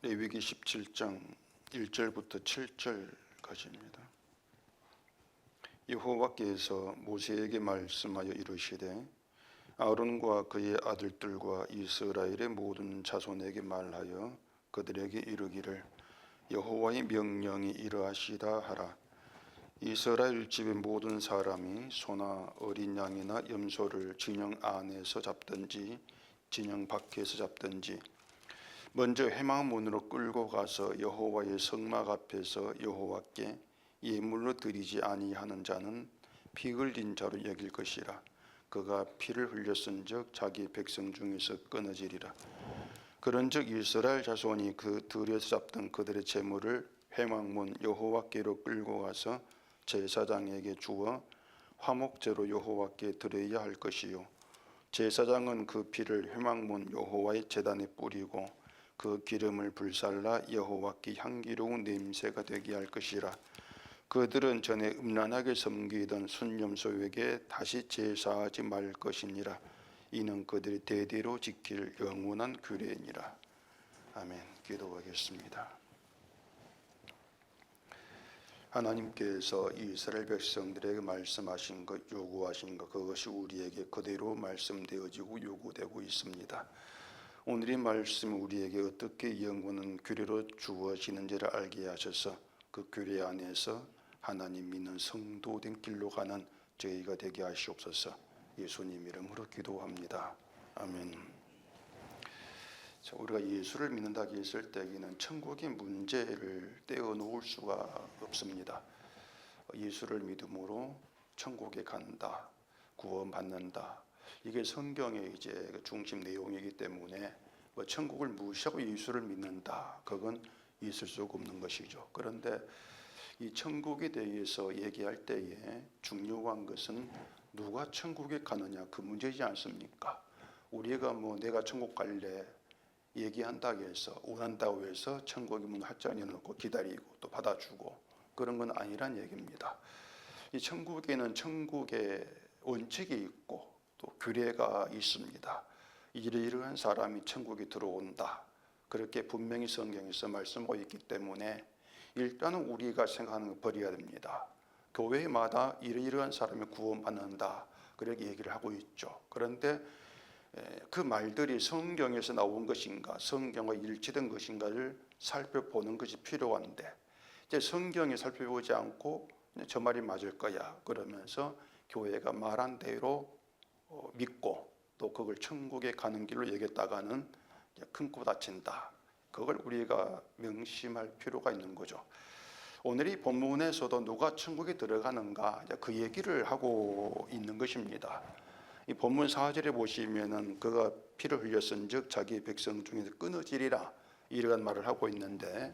레위기 17장 1절부터 7절까지입니다. 여호와께서 모세에게 말씀하여 이르시되 아론과 그의 아들들과 이스라엘의 모든 자손에게 말하여 그들에게 이르기를 여호와의 명령이 이러하시다 하라. 이스라엘 집의 모든 사람이 소나 어린 양이나 염소를 진영 안에서 잡든지 진영 밖에서 잡든지 먼저 회막문으로 끌고 가서 여호와의 성막 앞에서 여호와께 예물로 드리지 아니하는 자는 피 흘린 자로 여길 것이라. 그가 피를 흘렸은즉 자기 백성 중에서 끊어지리라. 그런즉 이스라엘 자손이 그 들에서 잡던 그들의 제물을 회막문 여호와께로 끌고 가서 제사장에게 주어 화목제로 여호와께 드려야 할 것이요, 제사장은 그 피를 회막문 여호와의 제단에 뿌리고 그 기름을 불살라 여호와께 향기로운 냄새가 되게 할 것이라. 그들은 전에 음란하게 섬기던 순염소에게 다시 제사하지 말 것이니라. 이는 그들이 대대로 지킬 영원한 규례니라. 아멘. 기도하겠습니다. 하나님께서 이스라엘 백성들에게 말씀하신 것, 요구하신 것, 그것이 우리에게 그대로 말씀되어지고 요구되고 있습니다. 오늘의 말씀 우리에게 어떻게 영원한 규례로 주어지는지를 알게 하셔서 그 규례 안에서 하나님 믿는 성도된 길로 가는 저희가 되게 하시옵소서. 예수님 이름으로 기도합니다. 아멘. 자, 우리가 예수를 믿는다 했을 때에는 천국의 문제를 떼어놓을 수가 없습니다. 예수를 믿음으로 천국에 간다, 구원받는다. 이게 성경의 이제 중심 내용이기 때문에 천국을 무시하고 예수를 믿는다, 그건 있을 수가 없는 것이죠. 그런데 이 천국에 대해서 얘기할 때에 중요한 것은 누가 천국에 가느냐, 그 문제이지 않습니까? 우리가 내가 천국 갈래 얘기한다고 해서, 원한다고 해서 천국의 문 활짝 열어놓고 기다리고 또 받아주고 그런 건 아니란 얘기입니다. 이 천국에는 천국의 원칙이 있고 또 규례가 있습니다. 이러이러한 사람이 천국에 들어온다, 그렇게 분명히 성경에서 말씀하고 있기 때문에 일단은 우리가 생각하는 거 버려야 됩니다. 교회마다 이러이러한 사람이 구원받는다, 그렇게 얘기를 하고 있죠. 그런데 그 말들이 성경에서 나온 것인가, 성경과 일치된 것인가를 살펴보는 것이 필요한데, 이제 성경에 살펴보지 않고 저 말이 맞을 거야 그러면서 교회가 말한 대로 믿고 또 그걸 천국에 가는 길로 얘기했다가는 큰 코 다친다. 그걸 우리가 명심할 필요가 있는 거죠. 오늘 이 본문에서도 누가 천국에 들어가는가, 그 얘기를 하고 있는 것입니다. 이 본문 4절에 보시면은 그가 피를 흘렸은즉 자기 백성 중에서 끊어지리라, 이러한 말을 하고 있는데,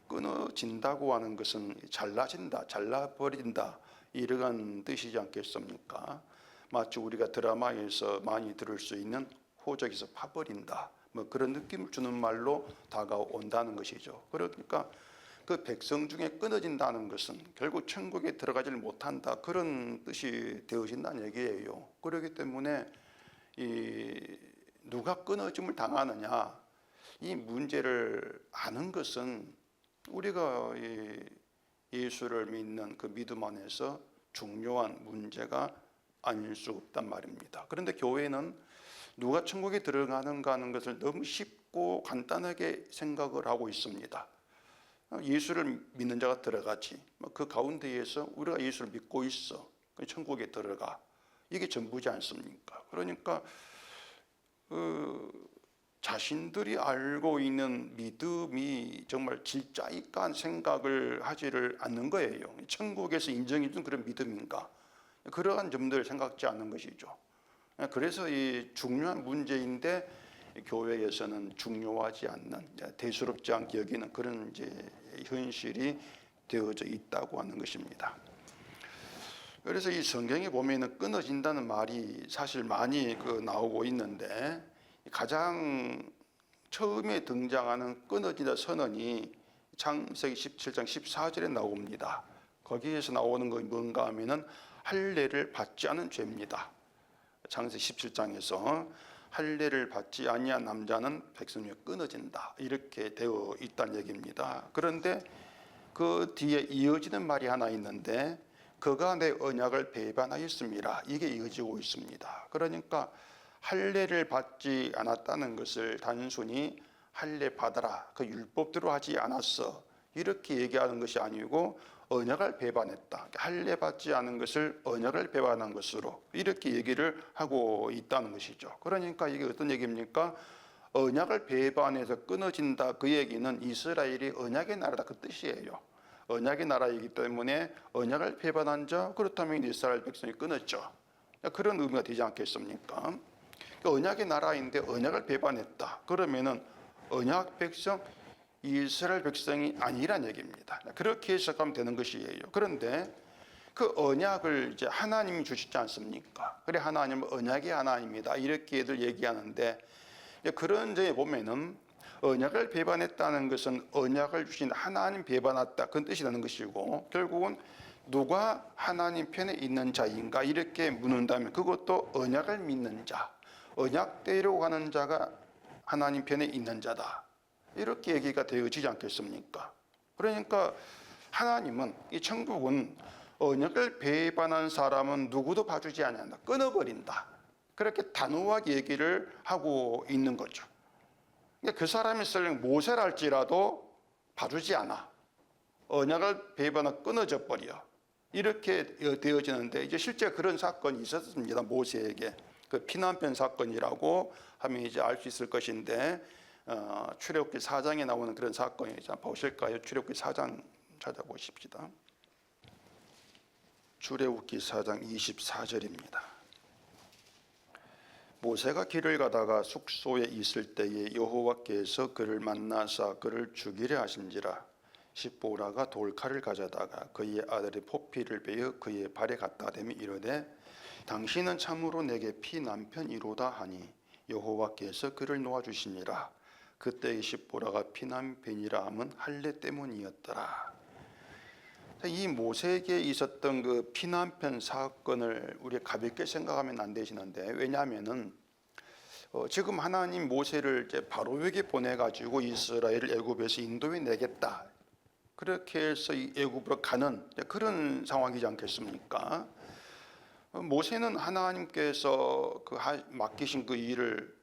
끊어진다고 하는 것은 잘라진다, 잘라버린다, 이러한 뜻이지 않겠습니까? 마치 우리가 드라마에서 많이 들을 수 있는 호적에서 파버린다, 그런 느낌을 주는 말로 다가온다는 것이죠. 그러니까 그 백성 중에 끊어진다는 것은 결국 천국에 들어가지를 못한다, 그런 뜻이 되어진다는 얘기예요. 그렇기 때문에 누가 끊어짐을 당하느냐, 이 문제를 아는 것은 우리가 예수를 믿는 그 믿음 안에서 중요한 문제가 아닐 수 없단 말입니다. 그런데 교회는 누가 천국에 들어가는가 하는 것을 너무 쉽고 간단하게 생각을 하고 있습니다. 예수를 믿는 자가 들어가지, 그 가운데에서 우리가 예수를 믿고 있어, 천국에 들어가, 이게 전부지 않습니까? 그러니까 자신들이 알고 있는 믿음이 정말 진짜일까 생각을 하지를 않는 거예요. 천국에서 인정해 준 그런 믿음인가, 그러한 점들을 생각지 않는 것이죠. 그래서 이 중요한 문제인데 교회에서는 중요하지 않는, 대수롭지 않게 여기는 그런 이제 현실이 되어져 있다고 하는 것입니다. 그래서 이 성경에 보면은 끊어진다는 말이 사실 많이 나오고 있는데, 가장 처음에 등장하는 끊어진다 선언이 창세기 17장 14절에 나옵니다. 거기에서 나오는 것이 뭔가 하면은 할례를 받지 않은 죄입니다. 창세기 17장에서 할례를 받지 아니한 남자는 백성 중에 끊어진다, 이렇게 되어 있다는 얘기입니다. 그런데 그 뒤에 이어지는 말이 하나 있는데 그가 내 언약을 배반하였습니다, 이게 이어지고 있습니다. 그러니까 할례를 받지 않았다는 것을 단순히 할례 받아라, 그 율법대로 하지 않았어, 이렇게 얘기하는 것이 아니고 언약을 배반했다, 할례 받지 않은 것을 언약을 배반한 것으로 이렇게 얘기를 하고 있다는 것이죠. 그러니까 이게 어떤 얘기입니까? 언약을 배반해서 끊어진다, 그 얘기는 이스라엘이 언약의 나라다, 그 뜻이에요. 언약의 나라이기 때문에 언약을 배반한 자, 그렇다면 이스라엘 백성이 끊었죠. 그런 의미가 되지 않겠습니까? 언약의 나라인데 언약을 배반했다, 그러면은 언약 백성, 이스라엘 백성이 아니란 얘기입니다. 그렇게 해석하면 되는 것이에요. 그런데 그 언약을 이제 하나님이 주시지 않습니까? 그래, 하나님은 언약의 하나님이다, 이렇게들 얘기하는데, 그런 점에 보면은 언약을 배반했다는 것은 언약을 주신 하나님 배반했다, 그런 뜻이 되는 것이고, 결국은 누가 하나님 편에 있는 자인가 이렇게 묻는다면 그것도 언약을 믿는 자, 언약대로 가는 자가 하나님 편에 있는 자다, 이렇게 얘기가 되어지지 않겠습니까? 그러니까 하나님은, 이 천국은 언약을 배반한 사람은 누구도 봐주지 않는다, 끊어버린다, 그렇게 단호하게 얘기를 하고 있는 거죠. 그 사람이 설령 모세랄지라도 봐주지 않아, 언약을 배반하고 끊어져 버려, 이렇게 되어지는데, 이제 실제 그런 사건이 있었습니다. 모세에게 그 피난편 사건이라고 하면 이제 알 수 있을 것인데, 출애굽기 4장에 나오는 그런 사건이 있죠. 보실까요? 출애굽기 4장 찾아보십시다. 출애굽기 4장 24절입니다. 모세가 길을 가다가 숙소에 있을 때에 여호와께서 그를 만나사 그를 죽이려 하신지라. 십보라가 돌칼을 가져다가 그의 아들의 포피를 베어 그의 발에 갖다 대며 이르되 당신은 참으로 내게 피난편이로다 하니 여호와께서 그를 놓아주시니라. 그때의 십보라가 피난편이라 함은 할례 때문이었더라. 이 모세에게 있었던 그 피난편 사건을 우리가 가볍게 생각하면 안 되시는데, 왜냐하면은 지금 하나님 모세를 이제 바로에게 보내가지고 이스라엘을 애굽에서 인도해 내겠다, 그렇게 해서 이 애굽으로 가는 그런 상황이지 않겠습니까? 모세는 하나님께서 맡기신 그 일을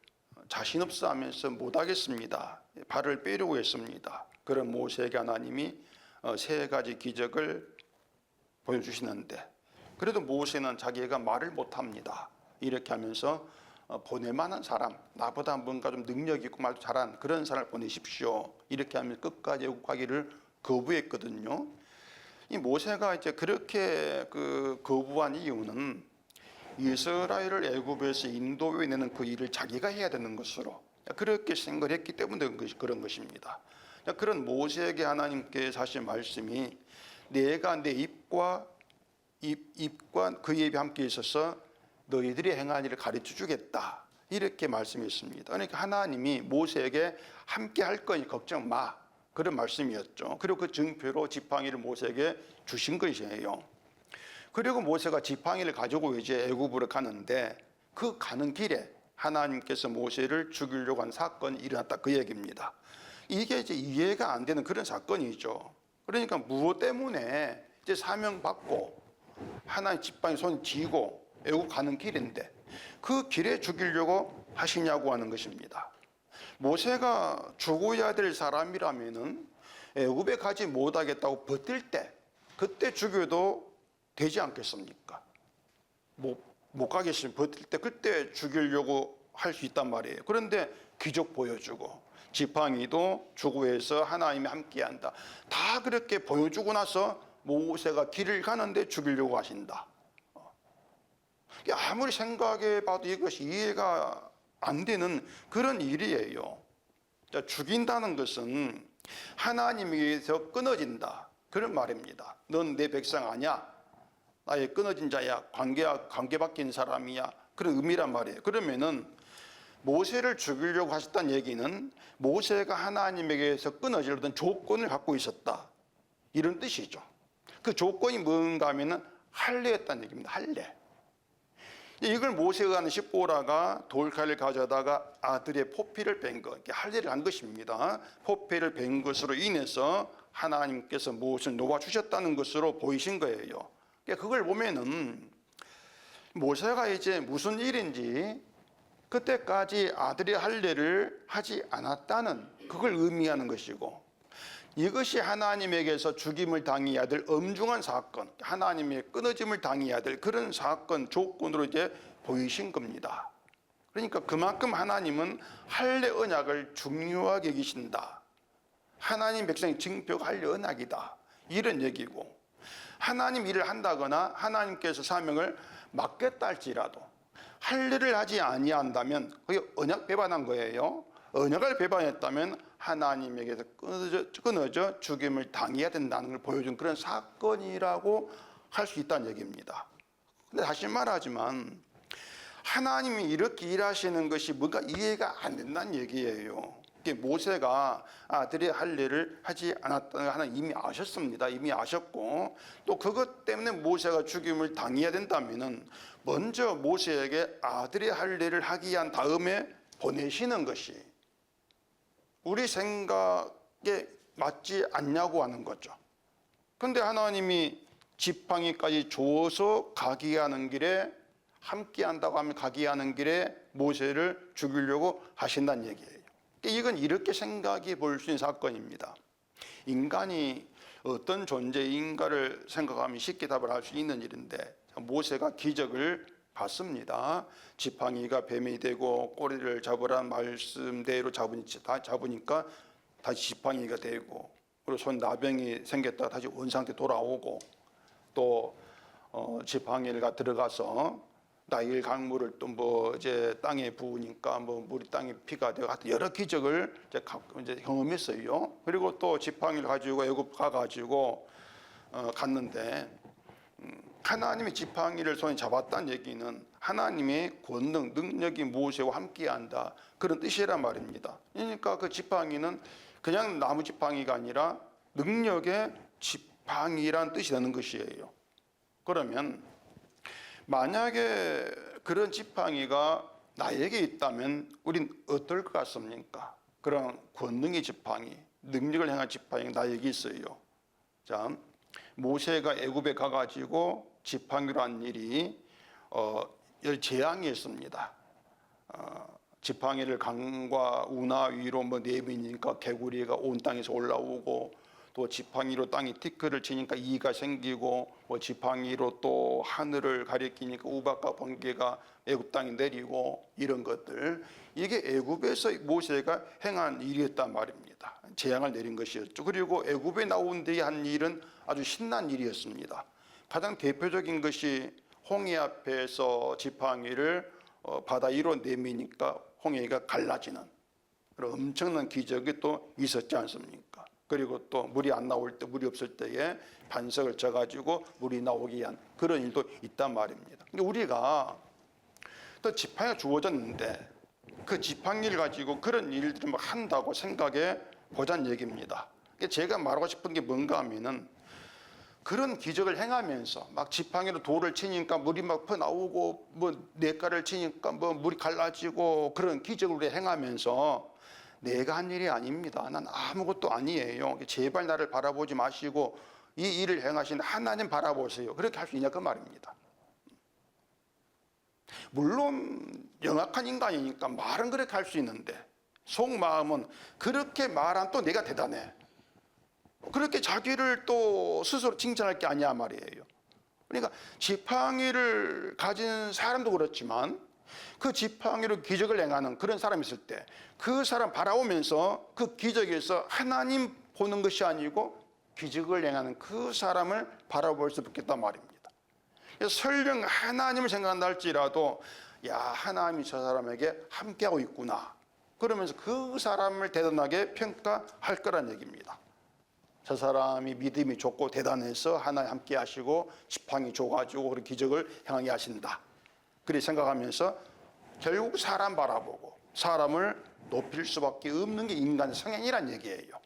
자신 없어 하면서 못하겠습니다, 발을 빼려고 했습니다. 그런 모세에게 하나님이 세 가지 기적을 보여주시는데, 그래도 모세는 자기가 말을 못합니다, 이렇게 하면서 보낼만한 사람, 나보다 뭔가 좀 능력 있고 말도 잘한 그런 사람을 보내십시오, 이렇게 하면 끝까지 애굽 가기를 거부했거든요. 이 모세가 이제 그렇게 거부한 이유는 이스라엘을 애굽에서 인도해내는 그 일을 자기가 해야 되는 것으로 그렇게 생각을 했기 때문에 그런 것입니다. 그런 모세에게 하나님께서 하신 말씀이 내가 내 입과 그 입이 함께 있어서 너희들이 행한 일을 가르쳐 주겠다, 이렇게 말씀했습니다. 그러니까 하나님이 모세에게 함께 할 거니 걱정 마, 그런 말씀이었죠. 그리고 그 증표로 지팡이를 모세에게 주신 것이에요. 그리고 모세가 지팡이를 가지고 이제 애굽으로 가는데, 그 가는 길에 하나님께서 모세를 죽이려고 한 사건이 일어났다, 그 얘기입니다. 이게 이제 이해가 안 되는 그런 사건이죠. 그러니까 무엇 때문에 이제 사명 받고 하나님 지팡이 손 쥐고 애굽 가는 길인데 그 길에 죽이려고 하시냐고 하는 것입니다. 모세가 죽어야 될 사람이라면은 애굽에 가지 못하겠다고 버틸 때, 그때 죽여도 되지 않겠습니까? 못 가겠으면 버틸 때 그때 죽이려고 할 수 있단 말이에요. 그런데 기적 보여주고 지팡이도 주고해서 하나님이 함께한다, 다 그렇게 보여주고 나서 모세가 길을 가는데 죽이려고 하신다. 아무리 생각해 봐도 이것이 이해가 안 되는 그런 일이에요. 죽인다는 것은 하나님에게서 끊어진다, 그런 말입니다. 넌 내 백성 아니야, 나의 끊어진 자야, 관계 바뀐 사람이야, 그런 의미란 말이에요. 그러면은 모세를 죽이려고 하셨다는 얘기는 모세가 하나님에게서 끊어질 어떤 조건을 갖고 있었다, 이런 뜻이죠. 그 조건이 뭔가 하면은 할례였다는 얘기입니다. 할례. 이걸 모세가 하는 십보라가 돌칼을 가져다가 아들의 포피를 뺀 것, 할례를 한 것입니다. 포피를 뺀 것으로 인해서 하나님께서 무엇을 놓아주셨다는 것으로 보이신 거예요. 그걸 보면은 모세가 이제 무슨 일인지 그때까지 아들의 할례를 하지 않았다는 그걸 의미하는 것이고, 이것이 하나님에게서 죽임을 당해야 될 엄중한 사건, 하나님의 끊어짐을 당해야 될 그런 사건 조건으로 이제 보이신 겁니다. 그러니까 그만큼 하나님은 할례 언약을 중요하게 여기신다. 하나님 백성이 증표가 할례 언약이다. 이런 얘기고, 하나님 일을 한다거나 하나님께서 사명을 맡겠다 할지라도 할례를 하지 아니한다면 그게 언약 배반한 거예요. 언약을 배반했다면 하나님에게서 끊어져 죽임을 당해야 된다는 걸 보여준 그런 사건이라고 할 수 있다는 얘기입니다. 근데 다시 말하지만 하나님이 이렇게 일하시는 것이 뭔가 이해가 안 된다는 얘기예요. 모세가 아들의 할례를 하지 않았다는 걸 하나님 이미 아셨습니다. 이미 아셨고, 또 그것 때문에 모세가 죽임을 당해야 된다면은 먼저 모세에게 아들의 할례를 하기 위한 다음에 보내시는 것이 우리 생각에 맞지 않냐고 하는 거죠. 그런데 하나님이 지팡이까지 줘서 가게 하는 길에, 함께 한다고 하면 가게 하는 길에 모세를 죽이려고 하신다는 얘기예요. 이건 이렇게 생각해 볼 수 있는 사건입니다. 인간이 어떤 존재인가를 생각하면 쉽게 답을 할 수 있는 일인데, 모세가 기적을 봤습니다. 지팡이가 뱀이 되고 꼬리를 잡으라는 말씀대로 잡으니까 다시 지팡이가 되고, 그리고 손 나병이 생겼다가 다시 원상태 돌아오고, 또 지팡이가 들어가서 나일 강물을 또 이제 땅에 부으니까 물이 땅에 피가 되고, 하여튼 여러 기적을 이제 경험했어요. 그리고 또 지팡이를 가지고 애굽 가가지고 갔는데, 하나님이 지팡이를 손에 잡았다는 얘기는 하나님의 권능, 능력이 모세와 함께한다, 그런 뜻이란 말입니다. 그러니까 그 지팡이는 그냥 나무 지팡이가 아니라 능력의 지팡이란 뜻이 되는 것이에요. 그러면 만약에 그런 지팡이가 나에게 있다면 우린 어떨 것 같습니까? 그런 권능의 지팡이, 능력을 행할 지팡이가 나에게 있어요. 자, 모세가 애굽에 가가지고 지팡이로 한 일이 열 재앙이 있습니다. 지팡이를 강과 운하 위로 내미니까 개구리가 온 땅에서 올라오고, 또 지팡이로 땅에 티끌을 치니까 이가 생기고, 지팡이로 또 하늘을 가리키니까 우박과 번개가 애굽 땅에 내리고, 이런 것들, 이게 애굽에서 모세가 행한 일이었단 말입니다. 재앙을 내린 것이었죠. 그리고 애굽에 나온 뒤에 한 일은 아주 신난 일이었습니다. 가장 대표적인 것이 홍해 앞에서 지팡이를 바다 위로 내미니까 홍해가 갈라지는 그런 엄청난 기적이 또 있었지 않습니까? 그리고 또 물이 안 나올 때, 물이 없을 때에 반석을 져가지고 물이 나오게 한 그런 일도 있단 말입니다. 그러니까 우리가 또 지팡이가 주어졌는데 그 지팡이를 가지고 그런 일들을 한다고 생각해 보자는 얘기입니다. 제가 말하고 싶은 게 뭔가 하면은, 그런 기적을 행하면서 막 지팡이로 돌을 치니까 물이 막 퍼나오고, 냇가를 치니까 물이 갈라지고, 그런 기적을 행하면서 내가 한 일이 아닙니다. 난 아무것도 아니에요. 제발 나를 바라보지 마시고 이 일을 행하신 하나님 바라보세요. 그렇게 할 수 있냐 그 말입니다. 물론 영악한 인간이니까 말은 그렇게 할 수 있는데 속마음은 그렇게 말한 또 내가 대단해, 그렇게 자기를 또 스스로 칭찬할 게 아니야 말이에요. 그러니까 지팡이를 가진 사람도 그렇지만 그 지팡이로 기적을 행하는 그런 사람이 있을 때 그 사람 바라보면서 그 기적에서 하나님 보는 것이 아니고 기적을 행하는 그 사람을 바라볼 수 있겠단 말입니다. 설령 하나님을 생각한다 할지라도, 야, 하나님이 저 사람에게 함께하고 있구나, 그러면서 그 사람을 대단하게 평가할 거란 얘기입니다. 저 사람이 믿음이 좋고 대단해서 하나님 함께 하시고 지팡이 줘가지고 그런 기적을 행하게 하신다, 그렇게 생각하면서 결국 사람 바라보고 사람을 높일 수밖에 없는 게 인간의 성향이란 얘기예요.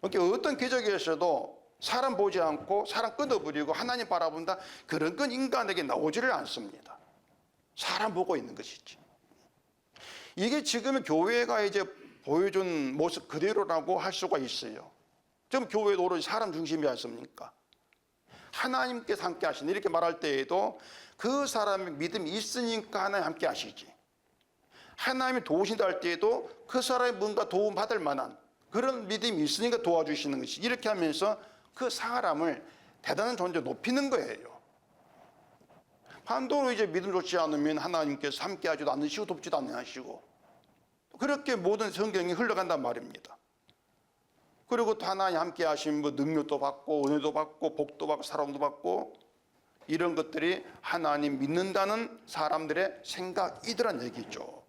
그러니까 어떤 기적에서도 사람 보지 않고 사람 끊어버리고 하나님 바라본다, 그런 건 인간에게 나오지를 않습니다. 사람 보고 있는 것이지. 이게 지금 교회가 이제 보여준 모습 그대로라고 할 수가 있어요. 지금 교회도 오로지 사람 중심이 않습니까? 하나님께서 함께 하시는 이렇게 말할 때에도 그 사람의 믿음이 있으니까 하나님 함께 하시지. 하나님이 도우신다 할 때에도 그 사람이 뭔가 도움받을 만한 그런 믿음이 있으니까 도와주시는 것이, 이렇게 하면서 그 사람을 대단한 존재로 높이는 거예요. 반대로 이제 믿음 좋지 않으면 하나님께서 함께 하지도 않으시고 돕지도 않으시고, 그렇게 모든 성경이 흘러간단 말입니다. 그리고 또 하나님 함께 하시면 뭐 능력도 받고 은혜도 받고 복도 받고 사랑도 받고, 이런 것들이 하나님 믿는다는 사람들의 생각이더란 얘기죠.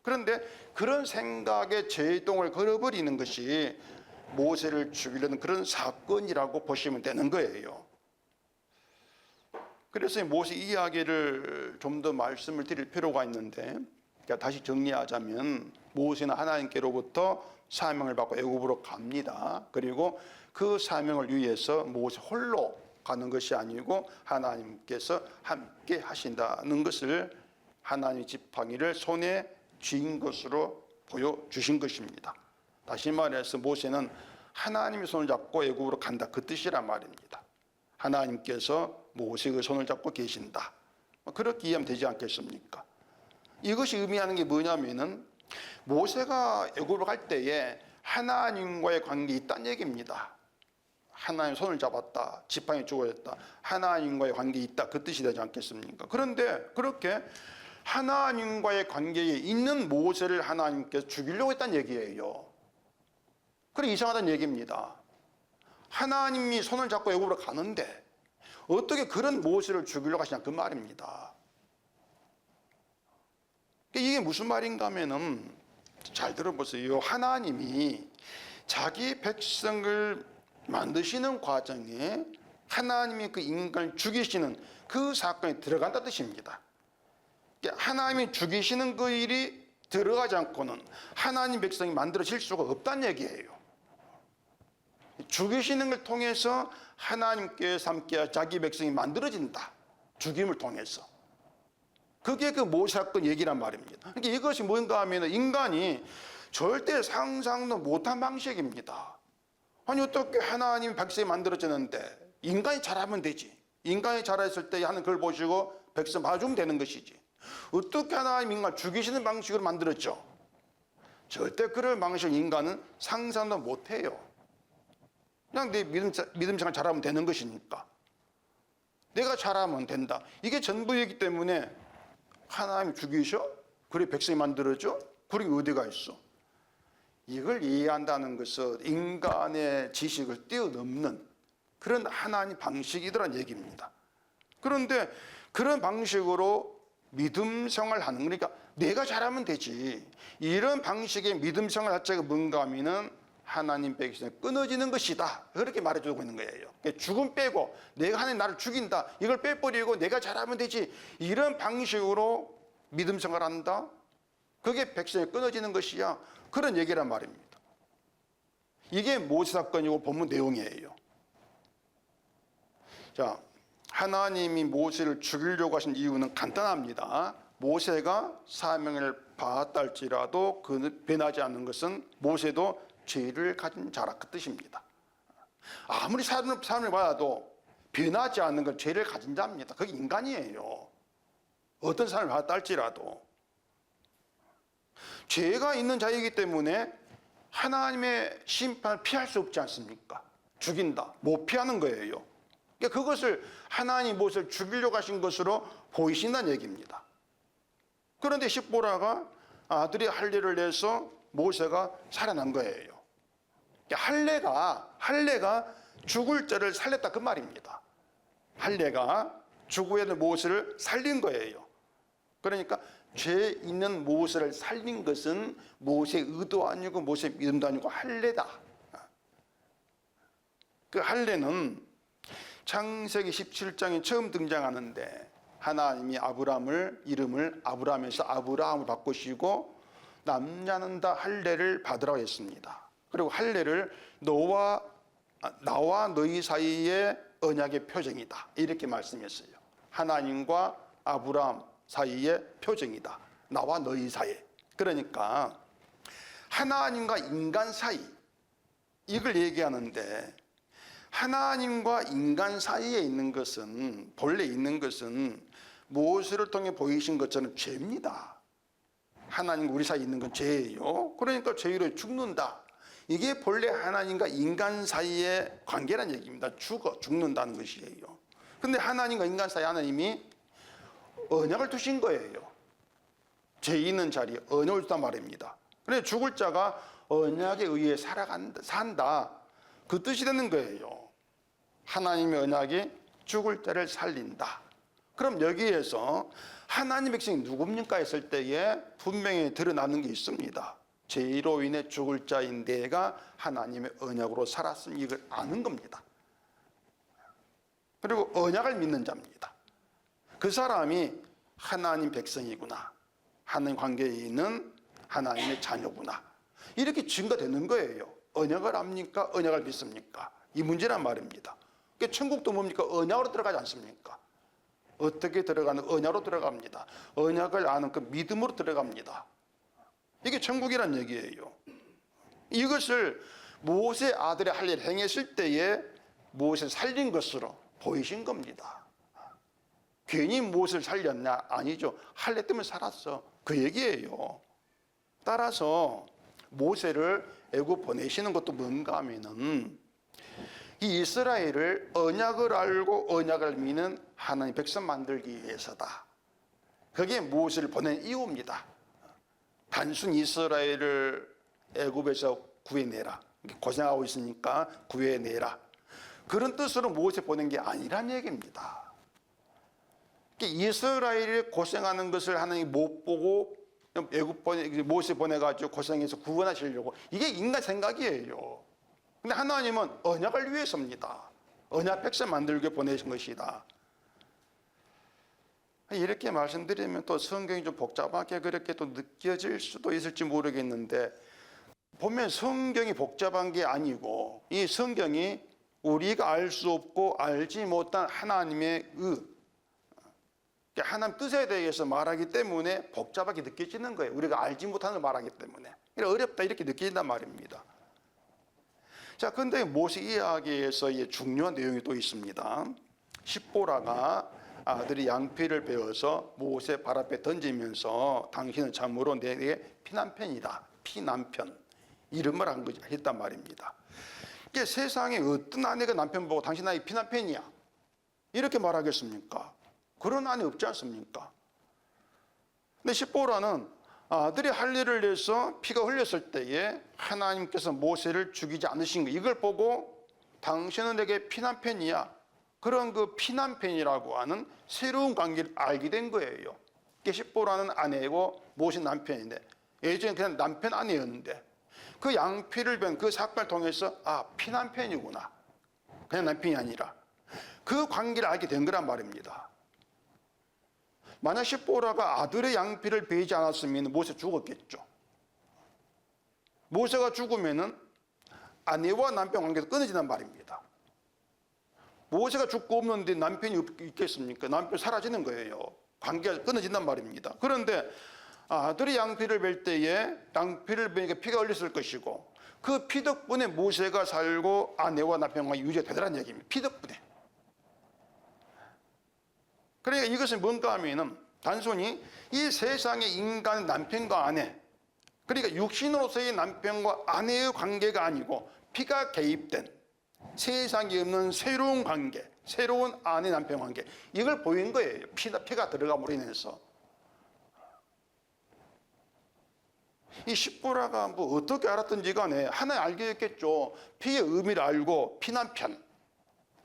그런데 그런 생각에 제동을 걸어버리는 것이 모세를 죽이려는 그런 사건이라고 보시면 되는 거예요. 그래서 모세 이야기를 좀 더 말씀을 드릴 필요가 있는데, 그러니까 다시 정리하자면 모세는 하나님께로부터 사명을 받고 애굽으로 갑니다. 그리고 그 사명을 위해서 모세 홀로 가는 것이 아니고 하나님께서 함께 하신다는 것을 하나님의 지팡이를 손에 쥔 것으로 보여주신 것입니다. 다시 말해서 모세는 하나님의 손을 잡고 애굽으로 간다, 그 뜻이란 말입니다. 하나님께서 모세의 손을 잡고 계신다, 그렇게 이해하면 되지 않겠습니까? 이것이 의미하는 게 뭐냐면은 모세가 애굽으로 갈 때에 하나님과의 관계에 있다는 얘기입니다. 하나님 손을 잡았다, 지팡이 주어졌다, 하나님과의 관계에 있다, 그 뜻이 되지 않겠습니까? 그런데 그렇게 하나님과의 관계에 있는 모세를 하나님께서 죽이려고 했다는 얘기예요. 그래, 이상하다는 얘기입니다. 하나님이 손을 잡고 애굽으로 가는데 어떻게 그런 모세를 죽이려고 하시냐, 그 말입니다. 이게 무슨 말인가 하면은, 잘 들어보세요. 하나님이 자기 백성을 만드시는 과정에 하나님이 그 인간을 죽이시는 그 사건에 들어간다는 뜻입니다. 하나님이 죽이시는 그 일이 들어가지 않고는 하나님 백성이 만들어질 수가 없다는 얘기예요. 죽이시는 걸 통해서 하나님께서 함께 자기 백성이 만들어진다, 죽임을 통해서. 그게 그 모세 사건 얘기란 말입니다. 그러니까 이것이 뭔가 하면 인간이 절대 상상도 못한 방식입니다. 아니, 어떻게 하나님이 백성이 만들어졌는데 인간이 잘하면 되지. 인간이 잘했을 때 하는 걸 보시고 백성 봐주면 되는 것이지. 어떻게 하나님 인간 죽이시는 방식으로 만들었죠? 절대 그런 방식을 인간은 상상도 못해요. 그냥 내 믿음 생활 잘하면 되는 것이니까. 내가 잘하면 된다, 이게 전부이기 때문에 하나님이 죽이셔? 그래 백성이 만들어져? 그게 어디가 있어? 이걸 이해한다는 것은 인간의 지식을 뛰어넘는 그런 하나님 방식이더란 얘기입니다. 그런데 그런 방식으로 믿음 생활하는, 그러니까 내가 잘하면 되지, 이런 방식의 믿음 생활 자체가 뭔가 하면은 하나님 백성이 끊어지는 것이다, 그렇게 말해주고 있는 거예요. 죽음 빼고 내가 하나님 나를 죽인다, 이걸 빼버리고 내가 잘하면 되지, 이런 방식으로 믿음 생활한다, 그게 백성이 끊어지는 것이야, 그런 얘기란 말입니다. 이게 모세 사건이고 본문 내용이에요. 자, 하나님이 모세를 죽이려고 하신 이유는 간단합니다. 모세가 사명을 받았다 할지라도 그 변하지 않는 것은 모세도 죄를 가진 자라, 그 뜻입니다. 아무리 사명을 받아도 변하지 않는 건 죄를 가진 자입니다. 그게 인간이에요. 어떤 사람을 받았다 할지라도 죄가 있는 자이기 때문에 하나님의 심판을 피할 수 없지 않습니까? 죽인다, 못 피하는 거예요. 그러니까 그것을 하나님 모세를 죽이려고 하신 것으로 보이신다는 얘기입니다. 그런데 십보라가 아들이 할례를 내서 모세가 살아난 거예요. 할례가 죽을 자를 살렸다, 그 말입니다. 할례가 죽어야 될 모세를 살린 거예요. 그러니까 죄 있는 모세를 살린 것은 모세의 의도 아니고 모세의 믿음도 아니고 할례다. 그 할례는 창세기 17장에 처음 등장하는데 하나님이 아브라함을 이름을 아브라함에서 아브라함을 바꾸시고 남자는 다 할례를 받으라고 했습니다. 그리고 할례를 나와 너희 사이의 언약의 표징이다, 이렇게 말씀했어요. 하나님과 아브라함, 사이의 표정이다. 나와 너희 사이. 그러니까 하나님과 인간 사이, 이걸 얘기하는데, 하나님과 인간 사이에 있는 것은, 본래 있는 것은 모세를 통해 보이신 것처럼 죄입니다. 하나님과 우리 사이에 있는 건 죄예요. 그러니까 죄로 죽는다. 이게 본래 하나님과 인간 사이의 관계란 얘기입니다. 죽는다는 것이에요. 근데 하나님과 인간 사이에 하나님이 언약을 두신 거예요. 죄 있는 자리에 언약을 두단 말입니다. 그래서 죽을 자가 언약에 의해 산다. 그 뜻이 되는 거예요. 하나님의 언약이 죽을 자를 살린다. 그럼 여기에서 하나님의 백성이 누굽니까 했을 때에 분명히 드러나는 게 있습니다. 죄로 인해 죽을 자인 내가 하나님의 언약으로 살았으니 이걸 아는 겁니다. 그리고 언약을 믿는 자입니다. 그 사람이 하나님 백성이구나, 하나님 관계에 있는 하나님의 자녀구나, 이렇게 증거되는 거예요. 언약을 압니까? 언약을 믿습니까? 이 문제란 말입니다. 그러니까 천국도 뭡니까? 언약으로 들어가지 않습니까? 어떻게 들어가는? 언약으로 들어갑니다. 언약을 아는 그 믿음으로 들어갑니다. 이게 천국이란 얘기예요. 이것을 모세 아들의 할 일을 행했을 때에 모세를 살린 것으로 보이신 겁니다. 괜히 모세를 살렸냐? 아니죠. 할 일 때문에 살았어. 그 얘기예요. 따라서 모세를 애굽 보내시는 것도 뭔가 하면은 이 이스라엘을 언약을 알고 언약을 믿는 하나님 백성 만들기 위해서다. 그게 모세를 보낸 이유입니다. 단순 이스라엘을 애굽에서 구해내라, 고생하고 있으니까 구해내라, 그런 뜻으로 모세 보낸 게 아니란 얘기입니다. 이스라엘이 고생하는 것을 하나님이 못 보고 애굽 모세 보내가지고 고생해서 구원하시려고, 이게 인간 생각이에요. 근데 하나님은 언약을 위해서입니다. 언약 백성 만들게 보내신 것이다. 이렇게 말씀드리면 또 성경이 좀 복잡하게 그렇게 또 느껴질 수도 있을지 모르겠는데, 보면 성경이 복잡한 게 아니고 이 성경이 우리가 알 수 없고 알지 못한 하나님의 하나님 뜻에 대해서 말하기 때문에 복잡하게 느껴지는 거예요. 우리가 알지 못하는 걸 말하기 때문에 어렵다 이렇게 느껴진단 말입니다. 자, 근데 모세 이야기에서 중요한 내용이 또 있습니다. 십보라가 아들이 양피를 베어서 모세 발 앞에 던지면서 당신은 참으로 내게 피난편이다. 피난편. 이름을 했단 말입니다. 이게 세상에 어떤 아내가 남편 보고 당신 아이 피난편이야, 이렇게 말하겠습니까? 그런 아내 없지 않습니까? 근데 십보라는 아들이 할 일을 해서 피가 흘렸을 때에 하나님께서 모세를 죽이지 않으신 거, 이걸 보고 당신은 내게 피난편이야, 그런 그 피난편이라고 하는 새로운 관계를 알게 된 거예요. 십보라는 아내고 모세 남편인데, 예전에 그냥 남편 아내였는데 그 양피를 뵌 그 사건을 통해서 피난편이구나, 그냥 남편이 아니라 그 관계를 알게 된 거란 말입니다. 만약 십보라가 아들의 양피를 베지 않았으면 모세 죽었겠죠. 모세가 죽으면은 아내와 남편 관계도 끊어진단 말입니다. 모세가 죽고 없는데 남편이 있겠습니까? 남편 사라지는 거예요. 관계가 끊어진단 말입니다. 그런데 아들이 양피를 뵐 때에 양피를 베니까 피가 흘렸을 것이고, 그 피 덕분에 모세가 살고 아내와 남편과 유지가 되더라는 얘기입니다. 피 덕분에. 그러니까 이것은 뭔가 하면은 단순히 이 세상의 인간 남편과 아내, 그러니까 육신으로서의 남편과 아내의 관계가 아니고 피가 개입된 세상에 없는 새로운 관계, 새로운 아내 남편 관계, 이걸 보인 거예요. 피가 들어감으로 인해서. 이 십보라가 뭐 어떻게 알았든지 간에 하나 알게 됐겠죠. 피의 의미를 알고 피난편,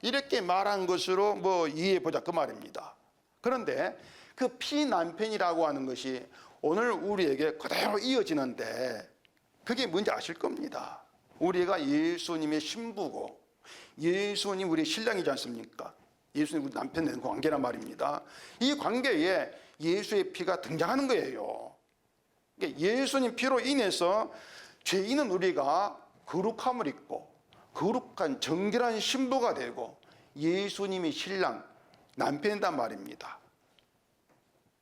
이렇게 말한 것으로 뭐 이해해보자 그 말입니다. 그런데 그 피난편이라고 하는 것이 오늘 우리에게 그대로 이어지는데, 그게 뭔지 아실 겁니다. 우리가 예수님의 신부고 예수님 우리의 신랑이지 않습니까? 예수님 우리 남편 되는 관계란 말입니다. 이 관계에 예수의 피가 등장하는 거예요. 예수님 피로 인해서 죄인은 우리가 거룩함을 입고 거룩한 정결한 신부가 되고 예수님이 신랑, 남편이란 말입니다.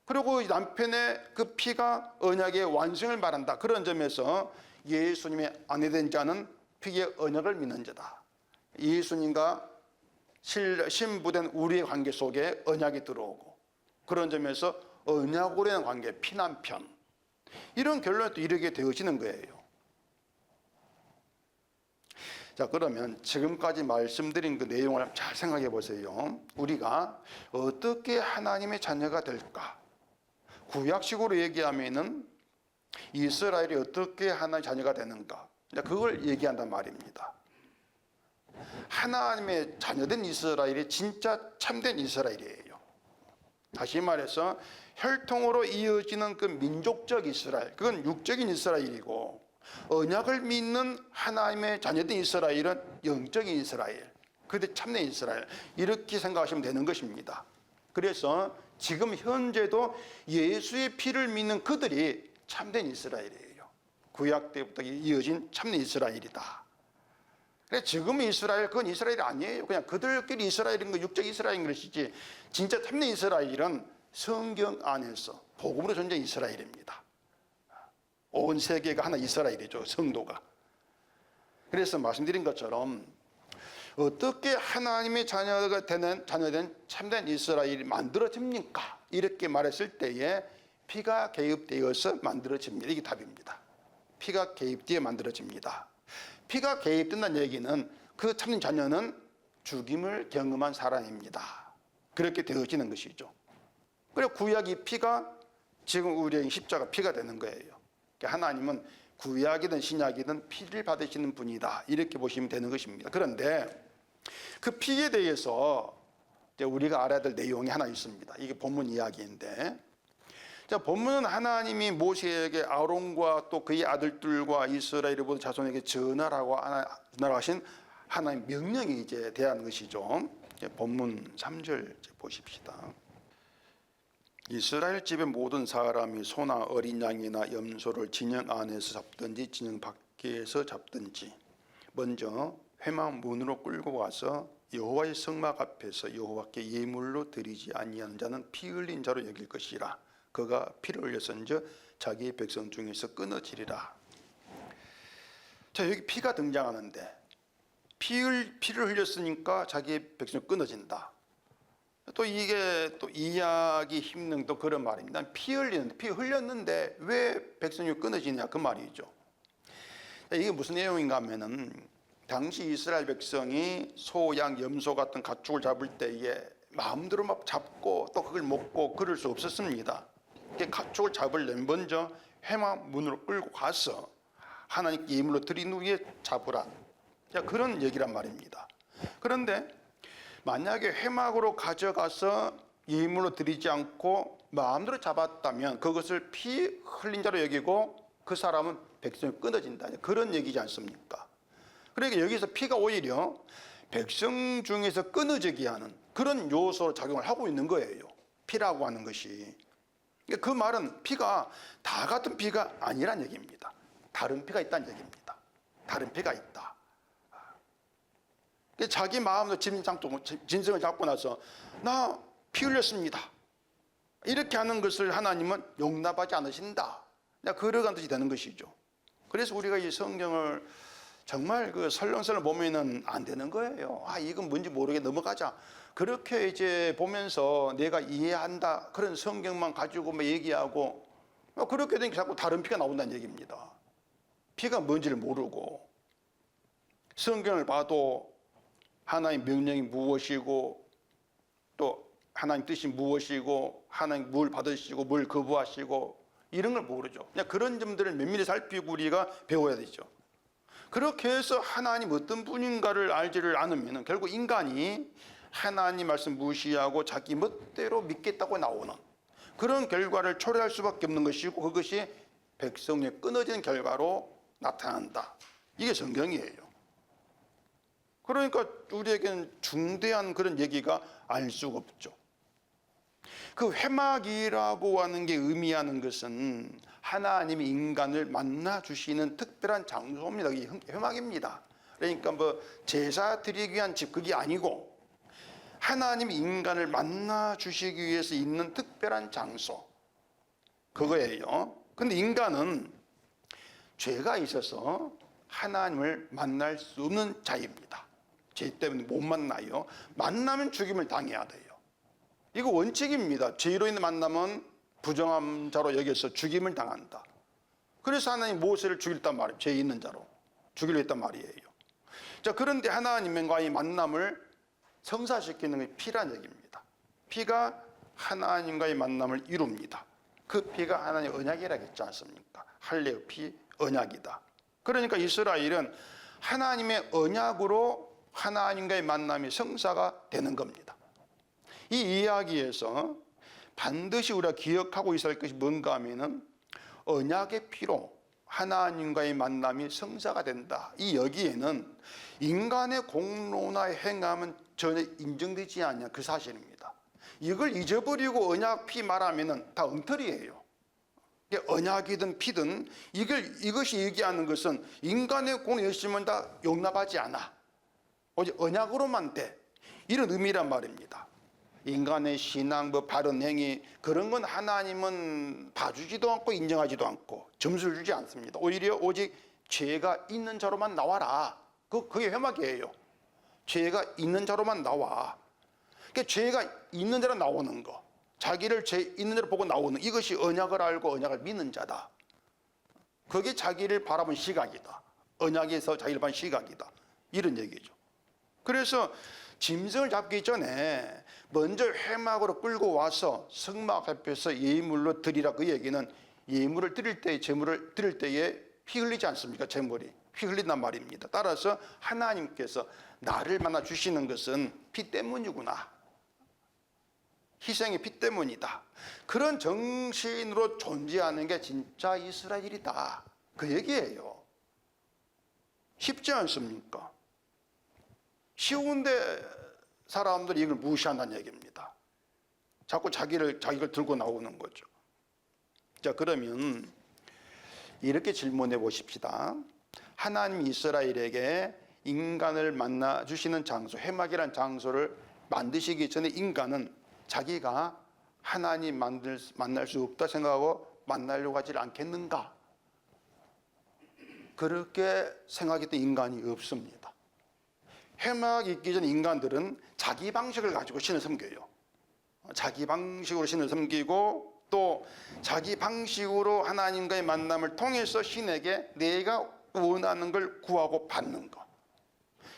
그리고 남편의 그 피가 언약의 완성을 말한다. 그런 점에서 예수님의 아내된 자는 피의 언약을 믿는 자다. 예수님과 신부된 우리의 관계 속에 언약이 들어오고, 그런 점에서 언약으로 된 관계, 피남편, 이런 결론에 또 이르게 되어지는 거예요. 자, 그러면 지금까지 말씀드린 그 내용을 잘 생각해 보세요. 우리가 어떻게 하나님의 자녀가 될까? 구약식으로 얘기하면은 이스라엘이 어떻게 하나님의 자녀가 되는가? 그걸 얘기한단 말입니다. 하나님의 자녀된 이스라엘이 진짜 참된 이스라엘이에요. 다시 말해서 혈통으로 이어지는 그 민족적 이스라엘, 그건 육적인 이스라엘이고, 언약을 믿는 하나님의 자녀된 이스라엘은 영적인 이스라엘, 그때 참된 이스라엘, 이렇게 생각하시면 되는 것입니다. 그래서 지금 현재도 예수의 피를 믿는 그들이 참된 이스라엘이에요. 구약 때부터 이어진 참된 이스라엘이다. 그래서 지금 이스라엘, 그건 이스라엘이 아니에요. 그냥 그들끼리 이스라엘인 거, 육적 이스라엘인 것이지, 진짜 참된 이스라엘은 성경 안에서 복음으로 존재한 이스라엘입니다. 온 세계가 하나 이스라엘이죠, 성도가. 그래서 말씀드린 것처럼 어떻게 하나님의 자녀된 참된 이스라엘이 만들어집니까? 이렇게 말했을 때에 피가 개입되어서 만들어집니다. 이게 답입니다. 피가 개입되어 만들어집니다. 피가 개입된다는 얘기는 그 참된 자녀는 죽임을 경험한 사람입니다. 그렇게 되어지는 것이죠. 그리고 구약이 피가 지금 우리의 십자가 피가 되는 거예요. 하나님은 구약이든 신약이든 피를 받으시는 분이다, 이렇게 보시면 되는 것입니다. 그런데 그 피에 대해서 우리가 알아야 될 내용이 하나 있습니다. 이게 본문 이야기인데, 자, 본문은 하나님이 모세에게 아론과 또 그의 아들들과 이스라엘의 모든 자손에게 전하라고 하신 하나님의 명령이 이제 대한 것이죠. 본문 3절 보십시다. 이스라엘 집의 모든 사람이 소나 어린 양이나 염소를 진영 안에서 잡든지 진영 밖에서 잡든지 먼저 회막 문으로 끌고 와서 여호와의 성막 앞에서 여호와께 예물로 드리지 아니하는 자는 피 흘린 자로 여길 것이라. 그가 피를 흘렸은즉 자기의 백성 중에서 끊어지리라. 자, 여기 피가 등장하는데 피를 흘렸으니까 자기의 백성이 끊어진다. 또 이게 또 이해하기 힘든 또 그런 말입니다. 피 흘렸는데 왜 백성이 끊어지냐, 그 말이죠. 이게 무슨 내용인가 하면은, 당시 이스라엘 백성이 소, 양, 염소 같은 가축을 잡을 때에 마음대로 막 잡고 또 그걸 먹고 그럴 수 없었습니다. 가축을 잡으려면 먼저 회막 문으로 끌고 가서 하나님께 예물로 드린 후에 잡으라, 그런 얘기란 말입니다. 그런데 만약에 회막으로 가져가서 예물로 드리지 않고 마음대로 잡았다면 그것을 피 흘린 자로 여기고 그 사람은 백성이 끊어진다, 그런 얘기지 않습니까? 그러니까 여기서 피가 오히려 백성 중에서 끊어지게 하는 그런 요소로 작용을 하고 있는 거예요, 피라고 하는 것이. 그 말은 피가 다 같은 피가 아니란 얘기입니다. 다른 피가 있다는 얘기입니다. 다른 피가 있다. 자기 마음으로 진성을 잡고 나서 나 피 흘렸습니다, 이렇게 하는 것을 하나님은 용납하지 않으신다, 그러한 뜻이 되는 것이죠. 그래서 우리가 이 성경을 정말 그 설렁설렁 보면은 안 되는 거예요. 이건 뭔지 모르게 넘어가자, 그렇게 이제 보면서 내가 이해한다 그런 성경만 가지고 뭐 얘기하고, 그렇게 되니까 자꾸 다른 피가 나온다는 얘기입니다. 피가 뭔지를 모르고, 성경을 봐도 하나님 명령이 무엇이고 또 하나님 뜻이 무엇이고 하나님 뭘 받으시고 뭘 거부하시고 이런 걸 모르죠. 그냥 그런 점들을 면밀히 살피고 우리가 배워야 되죠. 그렇게 해서 하나님 어떤 분인가를 알지를 않으면 결국 인간이 하나님 말씀 무시하고 자기 멋대로 믿겠다고 나오는 그런 결과를 초래할 수밖에 없는 것이고, 그것이 백성의 끊어지는 결과로 나타난다. 이게 성경이에요. 그러니까 우리에게는 중대한 그런 얘기가 알 수가 없죠. 그 회막이라고 하는 게 의미하는 것은 하나님이 인간을 만나 주시는 특별한 장소입니다. 이게 회막입니다. 그러니까 뭐 제사 드리기 위한 집, 그게 아니고 하나님이 인간을 만나 주시기 위해서 있는 특별한 장소, 그거예요. 근데 인간은 죄가 있어서 하나님을 만날 수 없는 자입니다. 죄 때문에 못 만나요. 만나면 죽임을 당해야 돼요. 이거 원칙입니다. 죄로 인해 만나면 부정한 자로 여겨서 죽임을 당한다. 그래서 하나님 모세를 죽였단 말이에요. 죄 있는 자로 죽이려 했단 말이에요. 자, 그런데 하나님과의 만남을 성사시키는 게 피란 얘기입니다. 피가 하나님과의 만남을 이룹니다. 그 피가 하나님의 언약이라고 했지 않습니까? 할례의 피, 언약이다. 그러니까 이스라엘은 하나님의 언약으로 하나님과의 만남이 성사가 되는 겁니다. 이 이야기에서 반드시 우리가 기억하고 있어야 할 것이 뭔가 하면은 언약의 피로 하나님과의 만남이 성사가 된다. 이 여기에는 인간의 공로나 행함은 전혀 인정되지 않냐 그 사실입니다. 이걸 잊어버리고 언약 피 말하면은 다 엉터리예요. 언약이든 피든 이것이 얘기하는 것은 인간의 공로 열심은 다 용납하지 않아. 오직 언약으로만 돼. 이런 의미란 말입니다. 인간의 신앙, 바른 행위 그런 건 하나님은 봐주지도 않고 인정하지도 않고 점수를 주지 않습니다. 오히려 오직 죄가 있는 자로만 나와라. 그게 회막이에요. 죄가 있는 자로만 나와. 그러니까 죄가 있는 자로 나오는 거, 자기를 죄 있는 자로 보고 나오는 이것이 언약을 알고 언약을 믿는 자다. 그게 자기를 바라본 시각이다. 언약에서 자기를 바라본 시각이다. 이런 얘기죠. 그래서 짐승을 잡기 전에 먼저 회막으로 끌고 와서 성막 앞에서 예물로 드리라. 그 얘기는 예물을 드릴 때, 제물을 드릴 때에 피 흘리지 않습니까? 제물이 피 흘린단 말입니다. 따라서 하나님께서 나를 만나 주시는 것은 피 때문이구나. 희생의 피 때문이다. 그런 정신으로 존재하는 게 진짜 이스라엘이다. 그 얘기예요. 쉽지 않습니까? 쉬운데 사람들이 이걸 무시한다는 얘기입니다. 자꾸 자기를 들고 나오는 거죠. 자, 그러면 이렇게 질문해 보십시다. 하나님 이스라엘에게 인간을 만나 주시는 장소, 회막이라는 장소를 만드시기 전에 인간은 자기가 하나님 만날 수 없다 생각하고 만나려고 하지 않겠는가? 그렇게 생각했던 인간이 없습니다. 회막이 있기 전 인간들은 자기 방식을 가지고 신을 섬겨요. 자기 방식으로 신을 섬기고 또 자기 방식으로 하나님과의 만남을 통해서 신에게 내가 원하는 걸 구하고 받는 것.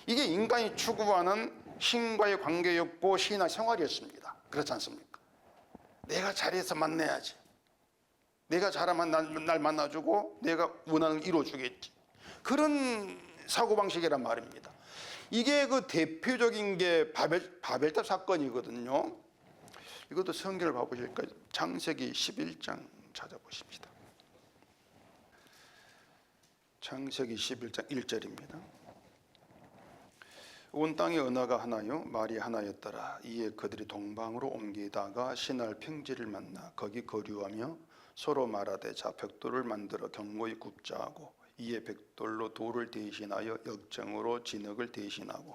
이게 인간이 추구하는 신과의 관계였고 신앙 생활이었습니다. 그렇지 않습니까? 내가 잘해서 만나야지. 내가 잘하면 날 만나주고 내가 원하는 걸 이루어주겠지. 그런 사고방식이란 말입니다. 이게 그 대표적인 게 바벨탑 사건이거든요. 이것도 성경을 봐보실까요? 창세기 11장 찾아보십시다. 창세기 11장 1절입니다. 온 땅의 언어가 하나요 말이 하나였더라. 이에 그들이 동방으로 옮기다가 시날 평지를 만나 거기 거류하며 서로 말하되 자 벽돌을 만들어 견고히 굽자 하고 이에 벽돌로 돌을 대신하여 역정으로 진흙을 대신하고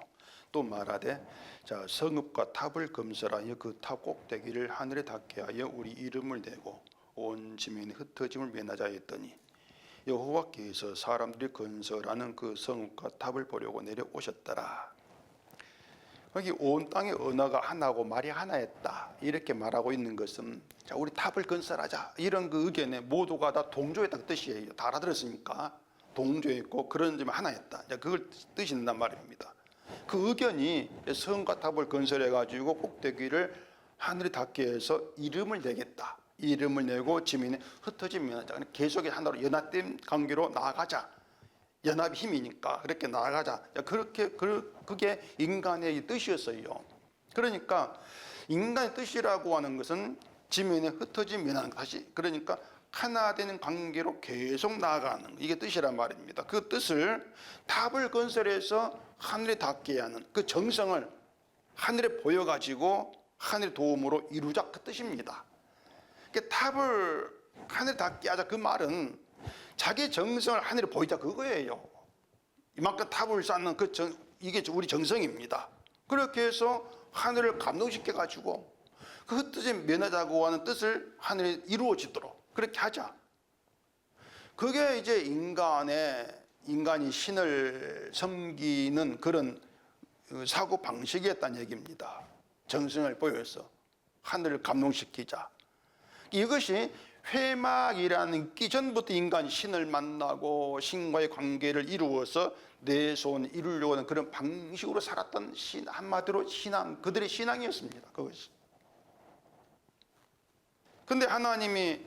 또 말하되 자 성읍과 탑을 건설하여 그 탑 꼭대기를 하늘에 닿게 하여 우리 이름을 내고 온 지면에 흩어짐을 면하자 했더니 여호와께서 사람들이 건설하는 그 성읍과 탑을 보려고 내려오셨더라. 여기 온 땅의 언어가 하나고 말이 하나였다 이렇게 말하고 있는 것은 자 우리 탑을 건설하자 이런 그 의견에 모두가 다 동조했다는 뜻이에요. 다 알아들었으니까 동조했고 그런 점이 하나였다. 그걸 뜻인단 말입니다. 그 의견이 성과 탑을 건설해 가지고 꼭대기를 하늘에 닿게 해서 이름을 내겠다. 이름을 내고 지면에 흩어지면 하자. 계속의 하나로 연합된 관계로 나아가자. 연합이 힘이니까 그렇게 나아가자. 그게 인간의 뜻이었어요. 그러니까 인간의 뜻이라고 하는 것은 지면에 흩어진 면하는 다시 그러니까 하나 되는 관계로 계속 나아가는 이게 뜻이란 말입니다. 그 뜻을 탑을 건설해서 하늘에 닿게 하는 그 정성을 하늘에 보여가지고 하늘의 도움으로 이루자 그 뜻입니다. 탑을 하늘에 닿게 하자 그 말은 자기 정성을 하늘에 보이자 그거예요. 이만큼 탑을 쌓는 이게 우리 정성입니다. 그렇게 해서 하늘을 감동시켜 가지고 그 흩어진 면하자고 하는 뜻을 하늘에 이루어지도록 그렇게 하자. 그게 이제 인간이 신을 섬기는 그런 사고 방식이었다는 얘기입니다. 정성을 보여서 하늘을 감동시키자. 이것이 회막이라는 있기 전부터 인간이 신을 만나고 신과의 관계를 이루어서 내 소원을 이루려고 하는 그런 방식으로 살았던 한마디로 신앙, 그들의 신앙이었습니다. 그것이. 근데 하나님이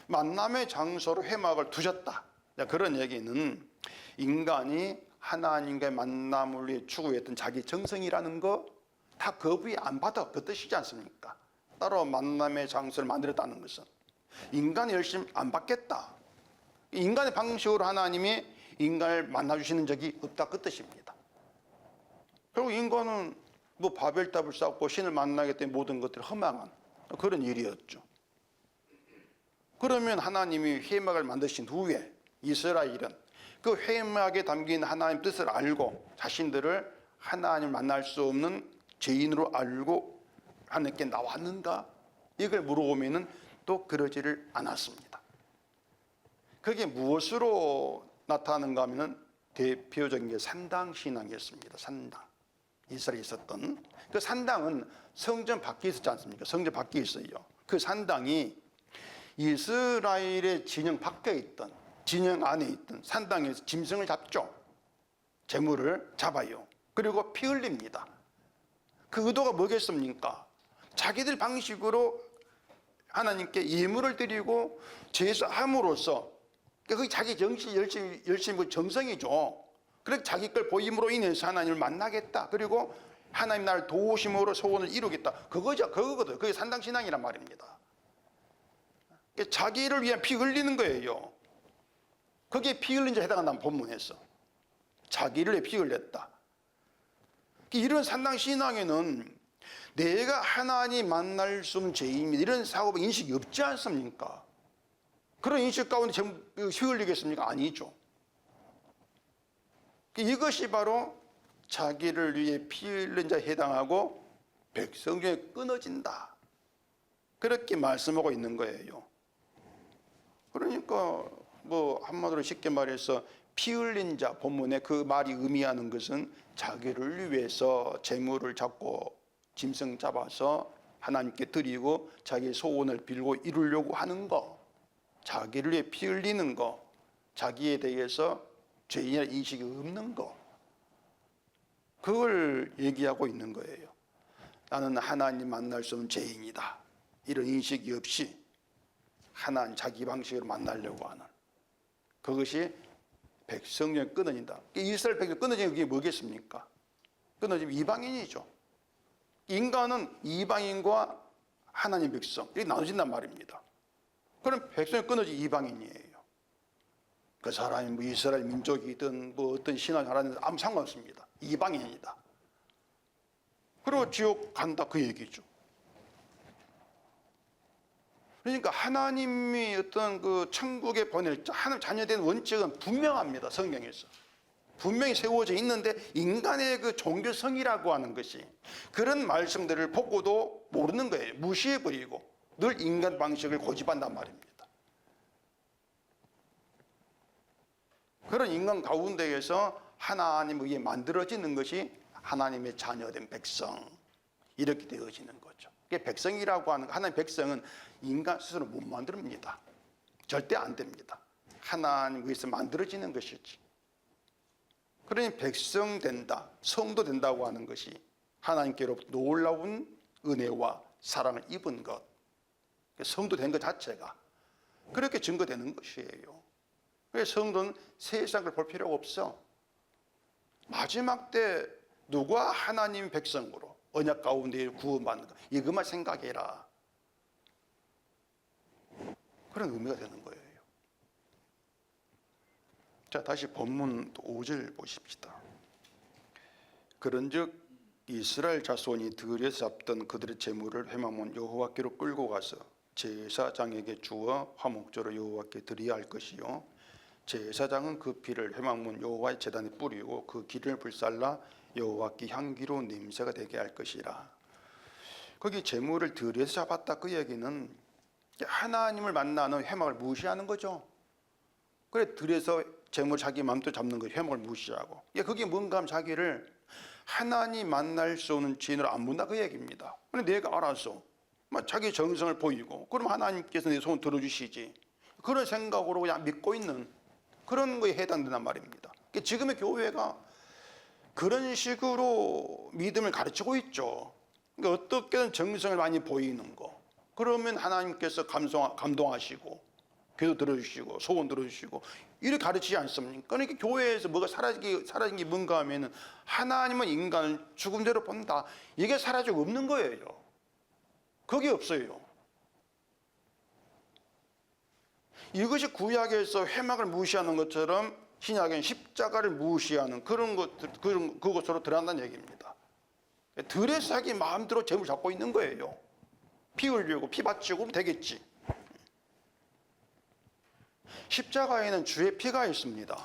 만남의 장소로 회막을 두셨다. 그런 얘기는 인간이 하나님과의 만남을 위해 추구했던 자기 정성이라는 거 다 거부에 안 받아. 그 뜻이지 않습니까? 따로 만남의 장소를 만들었다는 것은 인간이 열심히 안 받겠다. 인간의 방식으로 하나님이 인간을 만나주시는 적이 없다. 그 뜻입니다. 결국 인간은 뭐 바벨탑을 쌓고 신을 만나겠다는 모든 것들이 허망한 그런 일이었죠. 그러면 하나님이 회막을 만드신 후에 이스라엘은 그 회막에 담긴 하나님 뜻을 알고 자신들을 하나님을 만날 수 없는 죄인으로 알고 하나님께 나왔는가? 이걸 물어보면은 또 그러지를 않았습니다. 그게 무엇으로 나타나는가 하면은 대표적인 게 산당신앙이었습니다. 산당. 이스라엘에 있었던 그 산당은 성전 밖에 있었지 않습니까? 성전 밖에 있어요. 그 산당이 이스라엘의 진영 밖에 있던, 진영 안에 있던 산당에서 짐승을 잡죠. 재물을 잡아요. 그리고 피 흘립니다. 그 의도가 뭐겠습니까? 자기들 방식으로 하나님께 예물을 드리고 제사함으로써 그게 자기 열심히 정성이죠. 그래서 자기 걸 보임으로 인해서 하나님을 만나겠다. 그리고 하나님 나를 도우심으로 소원을 이루겠다. 그거거든. 그게 산당신앙이란 말입니다. 자기를 위해 피 흘리는 거예요. 그게 피 흘린 자에 해당한다는 본문에서. 자기를 위해 피 흘렸다. 이런 산당신앙에는 내가 하나님 만날 수 없는 죄인입니다. 이런 사고 인식이 없지 않습니까? 그런 인식 가운데 피 흘리겠습니까? 아니죠. 이것이 바로 자기를 위해 피 흘린 자에 해당하고 백성 중에 끊어진다. 그렇게 말씀하고 있는 거예요. 그러니까 뭐 한마디로 쉽게 말해서 피 흘린 자 본문에 그 말이 의미하는 것은 자기를 위해서 재물을 잡고 짐승 잡아서 하나님께 드리고 자기의 소원을 빌고 이루려고 하는 거, 자기를 위해 피 흘리는 거, 자기에 대해서 죄인이라는 인식이 없는 거, 그걸 얘기하고 있는 거예요. 나는 하나님 만날 수 없는 죄인이다. 이런 인식이 없이 하나님 자기 방식으로 만나려고 하는 그것이 백성 중에 끊어진다. 이스라엘 백성 끊어지는 게 뭐겠습니까? 끊어지면 이방인이죠. 인간은 이방인과 하나님 백성 이렇게 나눠진단 말입니다. 그럼 백성이 끊어진 이방인이에요. 그 사람이 뭐 이스라엘 민족이든 뭐 어떤 신앙을 하는 아무 상관없습니다. 이방인이다. 그리고 지옥 간다 그 얘기죠. 그러니까 하나님이 어떤 그 천국에 보낼 하나님 자녀된 원칙은 분명합니다. 성경에서. 분명히 세워져 있는데 인간의 그 종교성이라고 하는 것이 그런 말씀들을 보고도 모르는 거예요. 무시해버리고 늘 인간 방식을 고집한단 말입니다. 그런 인간 가운데에서 하나님에 의해 만들어지는 것이 하나님의 자녀된 백성 이렇게 되어지는 거죠. 백성이라고 하는 하나님 백성은 인간 스스로 못 만듭니다. 절대 안 됩니다. 하나님 위해서 만들어지는 것이지. 그러니 백성 된다, 성도 된다고 하는 것이 하나님께로부터 놀라운 은혜와 사랑을 입은 것, 성도 된 것 자체가 그렇게 증거되는 것이에요. 그래서 성도는 세상을 볼 필요가 없어. 마지막 때 누가 하나님 백성으로 언약 가운데 구원받는가 이것만 생각해라. 그런 의미가 되는 거예요. 자, 다시 본문 5절 보십시다. 그런즉 이스라엘 자손이 들에서 잡던 그들의 재물을 회막문 여호와께로 끌고 가서 제사장에게 주어 화목제로 여호와께 드려야 할 것이요 제사장은 그 피를 회막문 여호와의 제단에 뿌리고 그 기름을 불살라 여호와께 향기로 냄새가 되게 할 것이라. 거기 재물을 들에서 잡았다 그 얘기는 하나님을 만나는 회막을 무시하는 거죠. 그래 들에서 재물 자기 마음대로 잡는 거 회막을 무시하고, 그게 뭔가 하면 자기를 하나님 만날 수 없는 지인으로 안 본다 그 얘기입니다. 근데 내가 알아서 막 자기 정성을 보이고 그럼 하나님께서 내 소원 들어주시지, 그런 생각으로 그냥 믿고 있는 그런 거에 해당된단 말입니다. 지금의 교회가 그런 식으로 믿음을 가르치고 있죠. 그러니까 어떻게든 정성을 많이 보이는 거, 그러면 하나님께서 감동하시고 기도 들어주시고 소원 들어주시고 이렇게 가르치지 않습니까? 그러니까 교회에서 뭐가 사라진 게 뭔가 하면은 하나님은 인간을 죽음대로 본다, 이게 사라지고 없는 거예요. 그게 없어요. 이것이 구약에서 회막을 무시하는 것처럼 신약에는 십자가를 무시하는 그것으로 드러난다는 얘기입니다. 들에서 자기 마음대로 재물 잡고 있는 거예요. 피 흘리고 피 바치고 되겠지. 십자가에는 주의 피가 있습니다.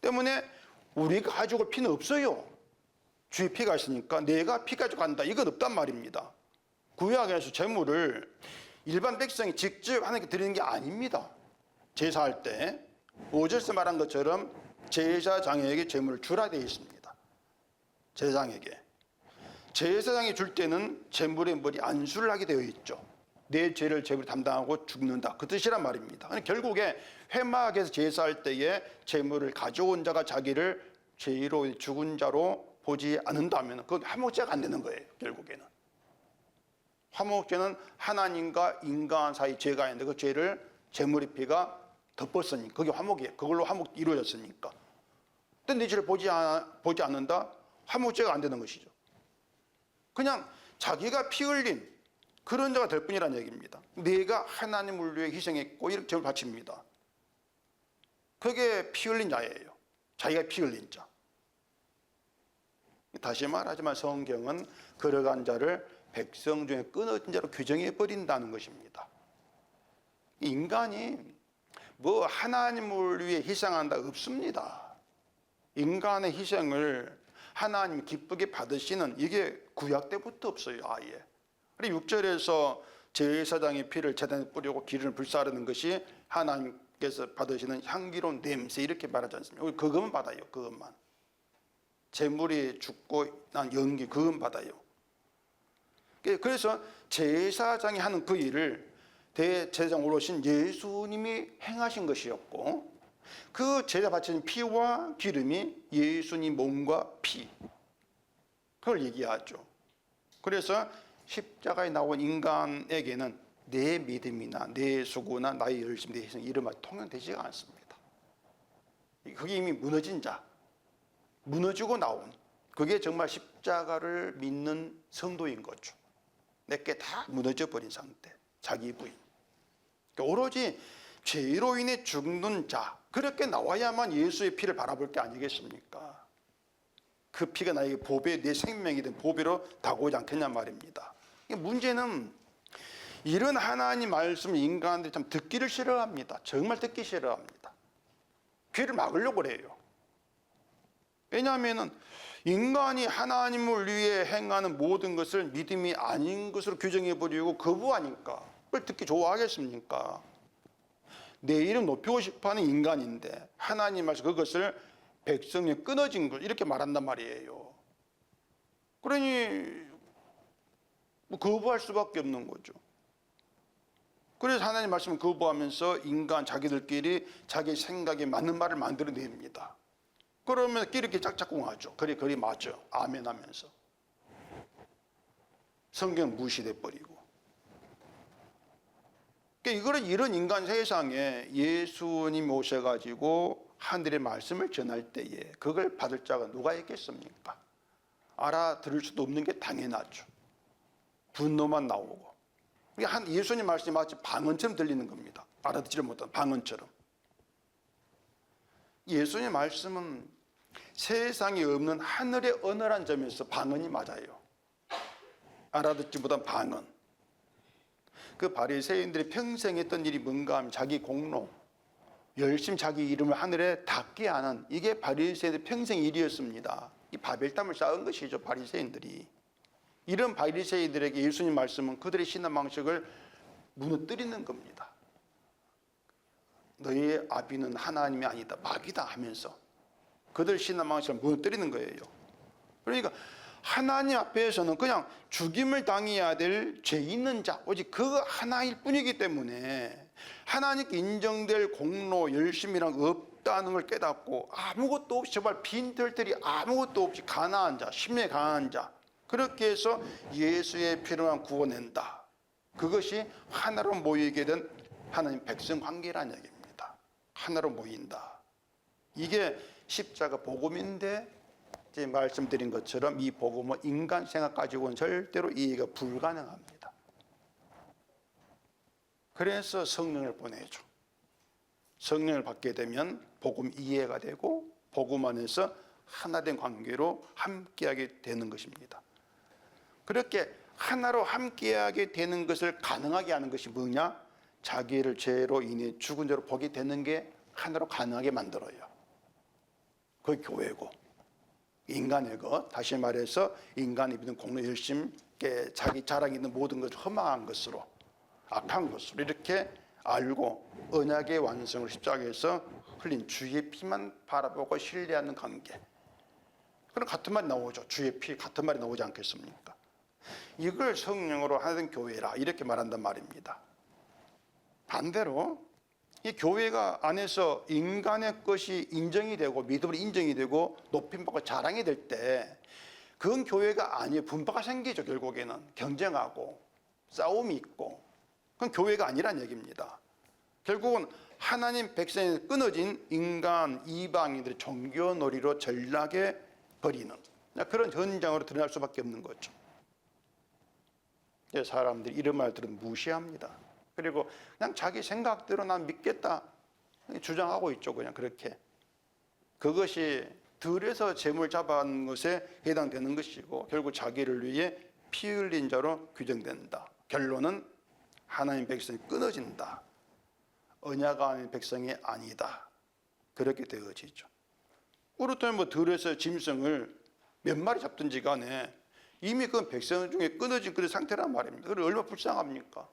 때문에 우리가 가지고 올 피는 없어요. 주의 피가 있으니까 내가 피 가지고 간다, 이건 없단 말입니다. 구약에서 재물을 일반 백성이 직접 하나님께 드리는 게 아닙니다. 제사할 때 5절에서 말한 것처럼 제사장에게 재물을 주라 되어 있습니다. 제사장에게. 제사장이 줄 때는 재물의 머리 안수를 하게 되어 있죠. 내 죄를 재물이 담당하고 죽는다, 그 뜻이란 말입니다. 결국에 회막에서 제사할 때에 재물을 가져온 자가 자기를 죄로 죽은 자로 보지 않는다면 그건 화목제가 안 되는 거예요. 결국에는 화목제는 하나님과 인간 사이 죄가 있는데 그 죄를 재물의 피가 덮었으니까 그게 화목이에요. 그걸로 화목이 이루어졌으니까. 근데 내 죄를 보지 않는다, 화목제가 안 되는 것이죠. 그냥 자기가 피 흘린 그런 자가 될 뿐이라는 얘기입니다. 내가 하나님을 위해 희생했고 이렇게 재물 바칩니다. 그게 피 흘린 자예요. 자기가 피 흘린 자. 다시 말하지만 성경은 걸어간 자를 백성 중에 끊어진 자로 규정해 버린다는 것입니다. 인간이 뭐 하나님을 위해 희생한다 없습니다. 인간의 희생을 하나님이 기쁘게 받으시는, 이게 구약 때부터 없어요. 아예. 그리고 6절에서 제사장의 피를 제단에 뿌리고 기름을 불사르는 것이 하나님께서 받으시는 향기로운 냄새, 이렇게 말하지 않습니까? 그것만 받아요. 그것만. 재물이 죽고 난 연기, 그건 받아요. 그래서 제사장이 하는 그 일을 대제사장으로 오신 예수님이 행하신 것이었고, 그 제사 바치는 피와 기름이 예수님 몸과 피, 그걸 얘기하죠. 그래서 십자가에 나온 인간에게는 내 믿음이나 내 수고나 나의 열심, 내 희생, 이런 말 통용되지가 않습니다. 그게 이미 무너진 자, 무너지고 나온, 그게 정말 십자가를 믿는 성도인 거죠. 내게 다 무너져 버린 상태, 자기 부인. 그러니까 오로지 죄로 인해 죽는 자, 그렇게 나와야만 예수의 피를 바라볼 게 아니겠습니까? 그 피가 나에게 보배, 내 생명이 된 보배로 다가오지 않겠냐 말입니다. 문제는 이런 하나님 말씀을 인간들이 참 듣기를 싫어합니다. 정말 듣기 싫어합니다. 귀를 막으려고 해요. 왜냐하면 인간이 하나님을 위해 행하는 모든 것을 믿음이 아닌 것으로 규정해버리고 거부하니까 그걸 듣기 좋아하겠습니까? 내 이름 높이고 싶어하는 인간인데 하나님 말씀 그것을 백성이 끊어진 것, 이렇게 말한단 말이에요. 그러니 뭐 거부할 수밖에 없는 거죠. 그래서 하나님 말씀을 거부하면서 인간 자기들끼리 자기 생각에 맞는 말을 만들어냅니다. 그러면 끼리끼리 짝짝꿍하죠. 그래 맞죠. 아멘 하면서. 성경 무시돼 버리고. 그러니까 이런 인간 세상에 예수님 오셔가지고 하늘의 말씀을 전할 때에 그걸 받을 자가 누가 있겠습니까? 알아들을 수도 없는 게 당연하죠. 분노만 나오고. 예수님 말씀이 마치 방언처럼 들리는 겁니다. 알아듣지를 못한 방언처럼. 예수님 말씀은 세상에 없는 하늘의 언어란 점에서 방언이 맞아요. 알아듣지 못한 방언. 그 바리새인들이 평생 했던 일이 뭔가 하면 자기 공로, 열심히 자기 이름을 하늘에 닿게 하는, 이게 바리새인들의 평생 일이었습니다. 이 바벨탑을 쌓은 것이죠, 바리새인들이. 이런 바리새인들에게 예수님 말씀은 그들의 신앙 방식을 무너뜨리는 겁니다. 너희의 아비는 하나님이 아니다, 마귀다 하면서 그들 신앙망처럼 무너뜨리는 거예요. 그러니까 하나님 앞에서는 그냥 죽임을 당해야 될 죄 있는 자, 오직 그 하나일 뿐이기 때문에 하나님께 인정될 공로, 열심이란 없다는 걸 깨닫고 아무것도 없이 정말 빈털터리 아무것도 없이 가난한 자, 심령에 강한 자, 그렇게 해서 예수의 피로만 구원낸다. 그것이 하나로 모이게 된 하나님 백성 관계라는 얘기입니다. 하나로 모인다. 이게 십자가 복음인데 이제 말씀드린 것처럼 이 복음은 인간 생각 가지고는 절대로 이해가 불가능합니다. 그래서 성령을 보내죠. 성령을 받게 되면 복음 이해가 되고 복음 안에서 하나된 관계로 함께하게 되는 것입니다. 그렇게 하나로 함께하게 되는 것을 가능하게 하는 것이 뭐냐? 자기를 죄로 인해 죽은 자로 보게 되는 게 하나로 가능하게 만들어요. 그게 교회고 인간의 것, 다시 말해서 인간이 믿는 공로 열심, 자기 자랑이 있는 모든 것을 험한 것으로, 악한 것으로 이렇게 알고 언약의 완성을 십자가에서 흘린 주의 피만 바라보고 신뢰하는 관계. 그럼 같은 말이 나오죠. 주의 피 같은 말이 나오지 않겠습니까? 이걸 성령으로 하는 교회라 이렇게 말한단 말입니다. 반대로 이 교회가 안에서 인간의 것이 인정이 되고 믿음으로 인정이 되고 높임받고 자랑이 될 때 그건 교회가 아니에요. 분파가 생기죠. 결국에는 경쟁하고 싸움이 있고 그건 교회가 아니란 얘기입니다. 결국은 하나님 백성에 끊어진 인간 이방인들의 종교놀이로 전락해 버리는 그런 현장으로 드러날 수밖에 없는 거죠. 사람들이 이런 말 들으면 무시합니다. 그리고 그냥 자기 생각대로 난 믿겠다 주장하고 있죠. 그냥 그렇게. 그것이 들에서 재물 잡아간 것에 해당되는 것이고 결국 자기를 위해 피 흘린 자로 규정된다. 결론은 하나님 백성이 끊어진다. 언약 안의 백성이 아니다. 그렇게 되어지죠. 그렇다면 뭐 들에서 짐승을 몇 마리 잡든지 간에 이미 그 백성 중에 끊어진 그런 상태란 말입니다. 그럼 얼마나 불쌍합니까?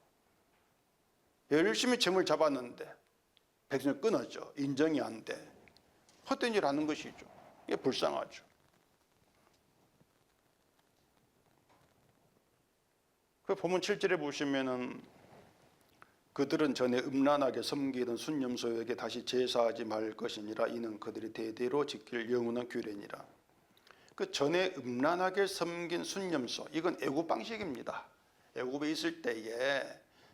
열심히 재물 잡았는데 백성이 끊어져. 인정이 안 돼. 헛된 일 하는 것이죠. 이게 불쌍하죠. 그 본문 7절에 보시면은 그들은 전에 음란하게 섬기던 순념소에게 다시 제사하지 말 것이니라. 이는 그들이 대대로 지킬 영원한 규례니라. 그 전에 음란하게 섬긴 순념소, 이건 애굽 방식입니다. 애굽에 있을 때에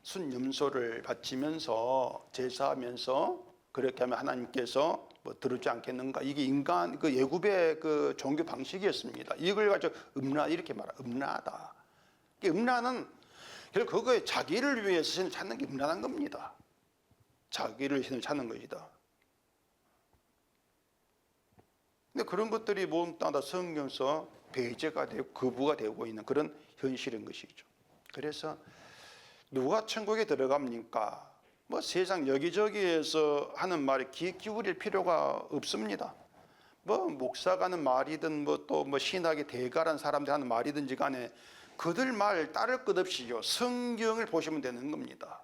순념소를 바치면서 제사하면서 그렇게 하면 하나님께서 뭐 들어주지 않겠는가? 이게 인간 그 애굽의 그 종교 방식이었습니다. 이걸 가지고 음란 이렇게 말하. 음란하다. 음란은 결국 그거에 자기를 위해서 신을 찾는 게 음란한 겁니다. 자기를 신을 찾는 것이다. 근데 그런 것들이 모두 다 성경에서 배제가 되고 거부가 되고 있는 그런 현실인 것이죠. 그래서 누가 천국에 들어갑니까? 뭐 세상 여기저기에서 하는 말에 귀 기울일 필요가 없습니다. 뭐 목사가 하는 말이든 뭐 또 뭐 신학의 대가란 사람들이 하는 말이든지 간에 그들 말 따를 것 없이요. 성경을 보시면 되는 겁니다.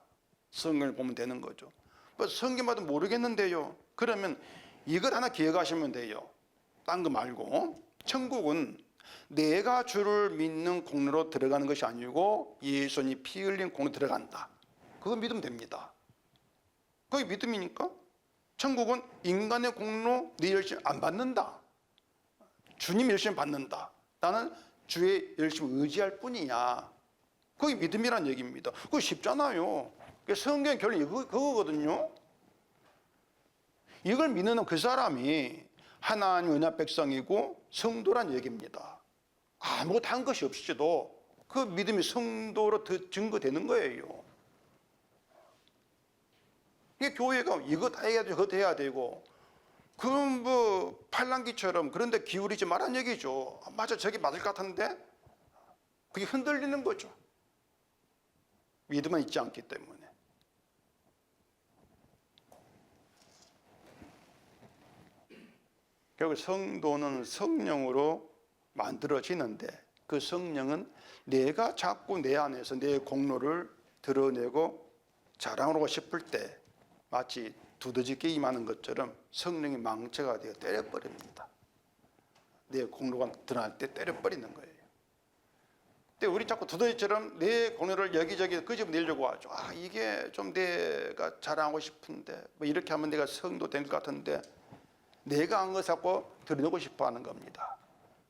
성경을 보면 되는 거죠. 뭐 성경마다 모르겠는데요. 그러면 이것 하나 기억하시면 돼요. 딴 거 말고 천국은 내가 주를 믿는 공로로 들어가는 것이 아니고 예수님 피 흘린 공로로 들어간다. 그거 믿으면 됩니다. 그게 믿음이니까 천국은 인간의 공로 네 열심 안 받는다. 주님 열심 받는다. 나는 주의 열심 의지할 뿐이야. 그게 믿음이란 얘기입니다. 그거 쉽잖아요. 성경 결론이 그거거든요. 이걸 믿는 그 사람이 하나님 언약 백성이고 성도란 얘기입니다. 아무것도 한 것이 없이도 그 믿음이 성도로 증거되는 거예요. 이게 교회가 이것 해야 되고 그것 해야 되고 그럼 뭐 팔랑귀처럼 그런데 기울이지 말란 얘기죠. 맞아, 저게 맞을 것 같은데 그게 흔들리는 거죠. 믿음은 있지 않기 때문에. 결국 성도는 성령으로 만들어지는데 그 성령은 내가 자꾸 내 안에서 내 공로를 드러내고 자랑하고 싶을 때 마치 두더지 게임하는 것처럼 성령이 망쳐가 되어 때려버립니다. 내 공로가 드러날 때 때려버리는 거예요. 근데 우리 자꾸 두더지처럼 내 공로를 여기저기 끄집어내려고 하죠. 이게 좀 내가 자랑하고 싶은데 뭐 이렇게 하면 내가 성도 될 것 같은데 내가 한 것 자꾸 드러내고 싶어 하는 겁니다.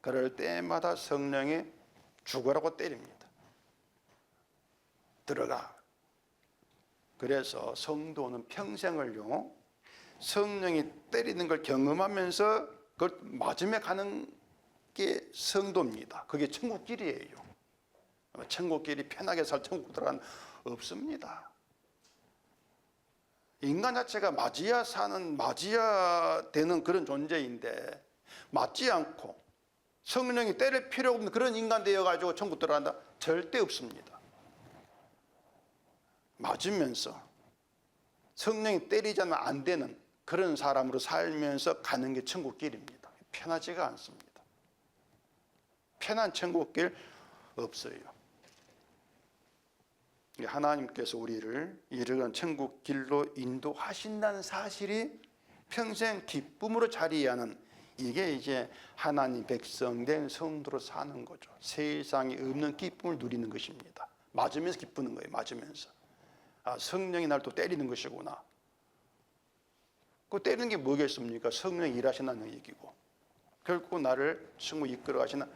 그럴 때마다 성령이 죽으라고 때립니다. 들어가. 그래서 성도는 평생을요 성령이 때리는 걸 경험하면서 그걸 맞으며 가는 게 성도입니다. 그게 천국길이에요. 천국길이 편하게 살 천국 들어가는 없습니다. 인간 자체가 맞이야 되는 그런 존재인데 맞지 않고 성령이 때릴 필요 없는 그런 인간 되어가지고 천국 들어간다? 절대 없습니다. 맞으면서 성령이 때리자면 안 되는 그런 사람으로 살면서 가는 게 천국길입니다. 편하지가 않습니다. 편한 천국길 없어요. 하나님께서 우리를 이르는 천국 길로 인도하신다는 사실이 평생 기쁨으로 자리하는 이게 이제 하나님 백성된 성도로 사는 거죠. 세상에 없는 기쁨을 누리는 것입니다. 맞으면서 기쁘는 거예요. 맞으면서. 성령이 날 또 때리는 것이구나. 그 때리는 게 뭐겠습니까? 성령이 일하신다는 얘기고 결국 나를 천국 이끌어 가시는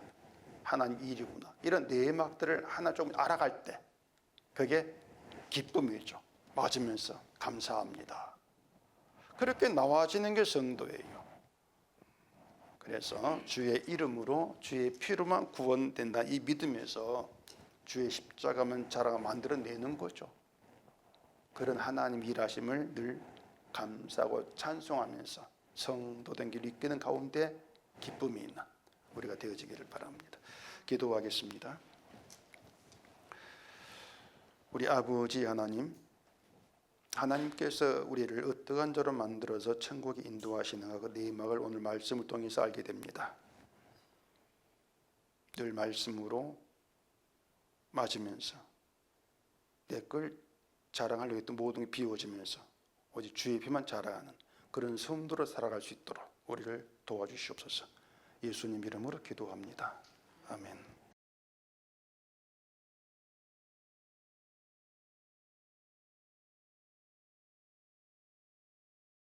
하나님 일이구나. 이런 내막들을 하나 좀 알아갈 때 그게 기쁨이죠. 맞으면서 감사합니다. 그렇게 나와지는 게 성도예요. 그래서 주의 이름으로 주의 피로만 구원된다 이 믿음에서 주의 십자가만 자랑을 만들어내는 거죠. 그런 하나님 일하심을 늘 감사하고 찬송하면서 성도된 길을 이끄는 가운데 기쁨이 있는 우리가 되어지기를 바랍니다. 기도하겠습니다. 우리 아버지 하나님, 하나님께서 우리를 어떠한 자로 만들어서 천국에 인도하시는가 그 내막을 오늘 말씀을 통해서 알게 됩니다. 늘 말씀으로 맞으면서 내 걸 자랑하려고 했던 모든 게 비워지면서 오직 주의 피만 자랑하는 그런 성도로 살아갈 수 있도록 우리를 도와주시옵소서. 예수님 이름으로 기도합니다. 아멘.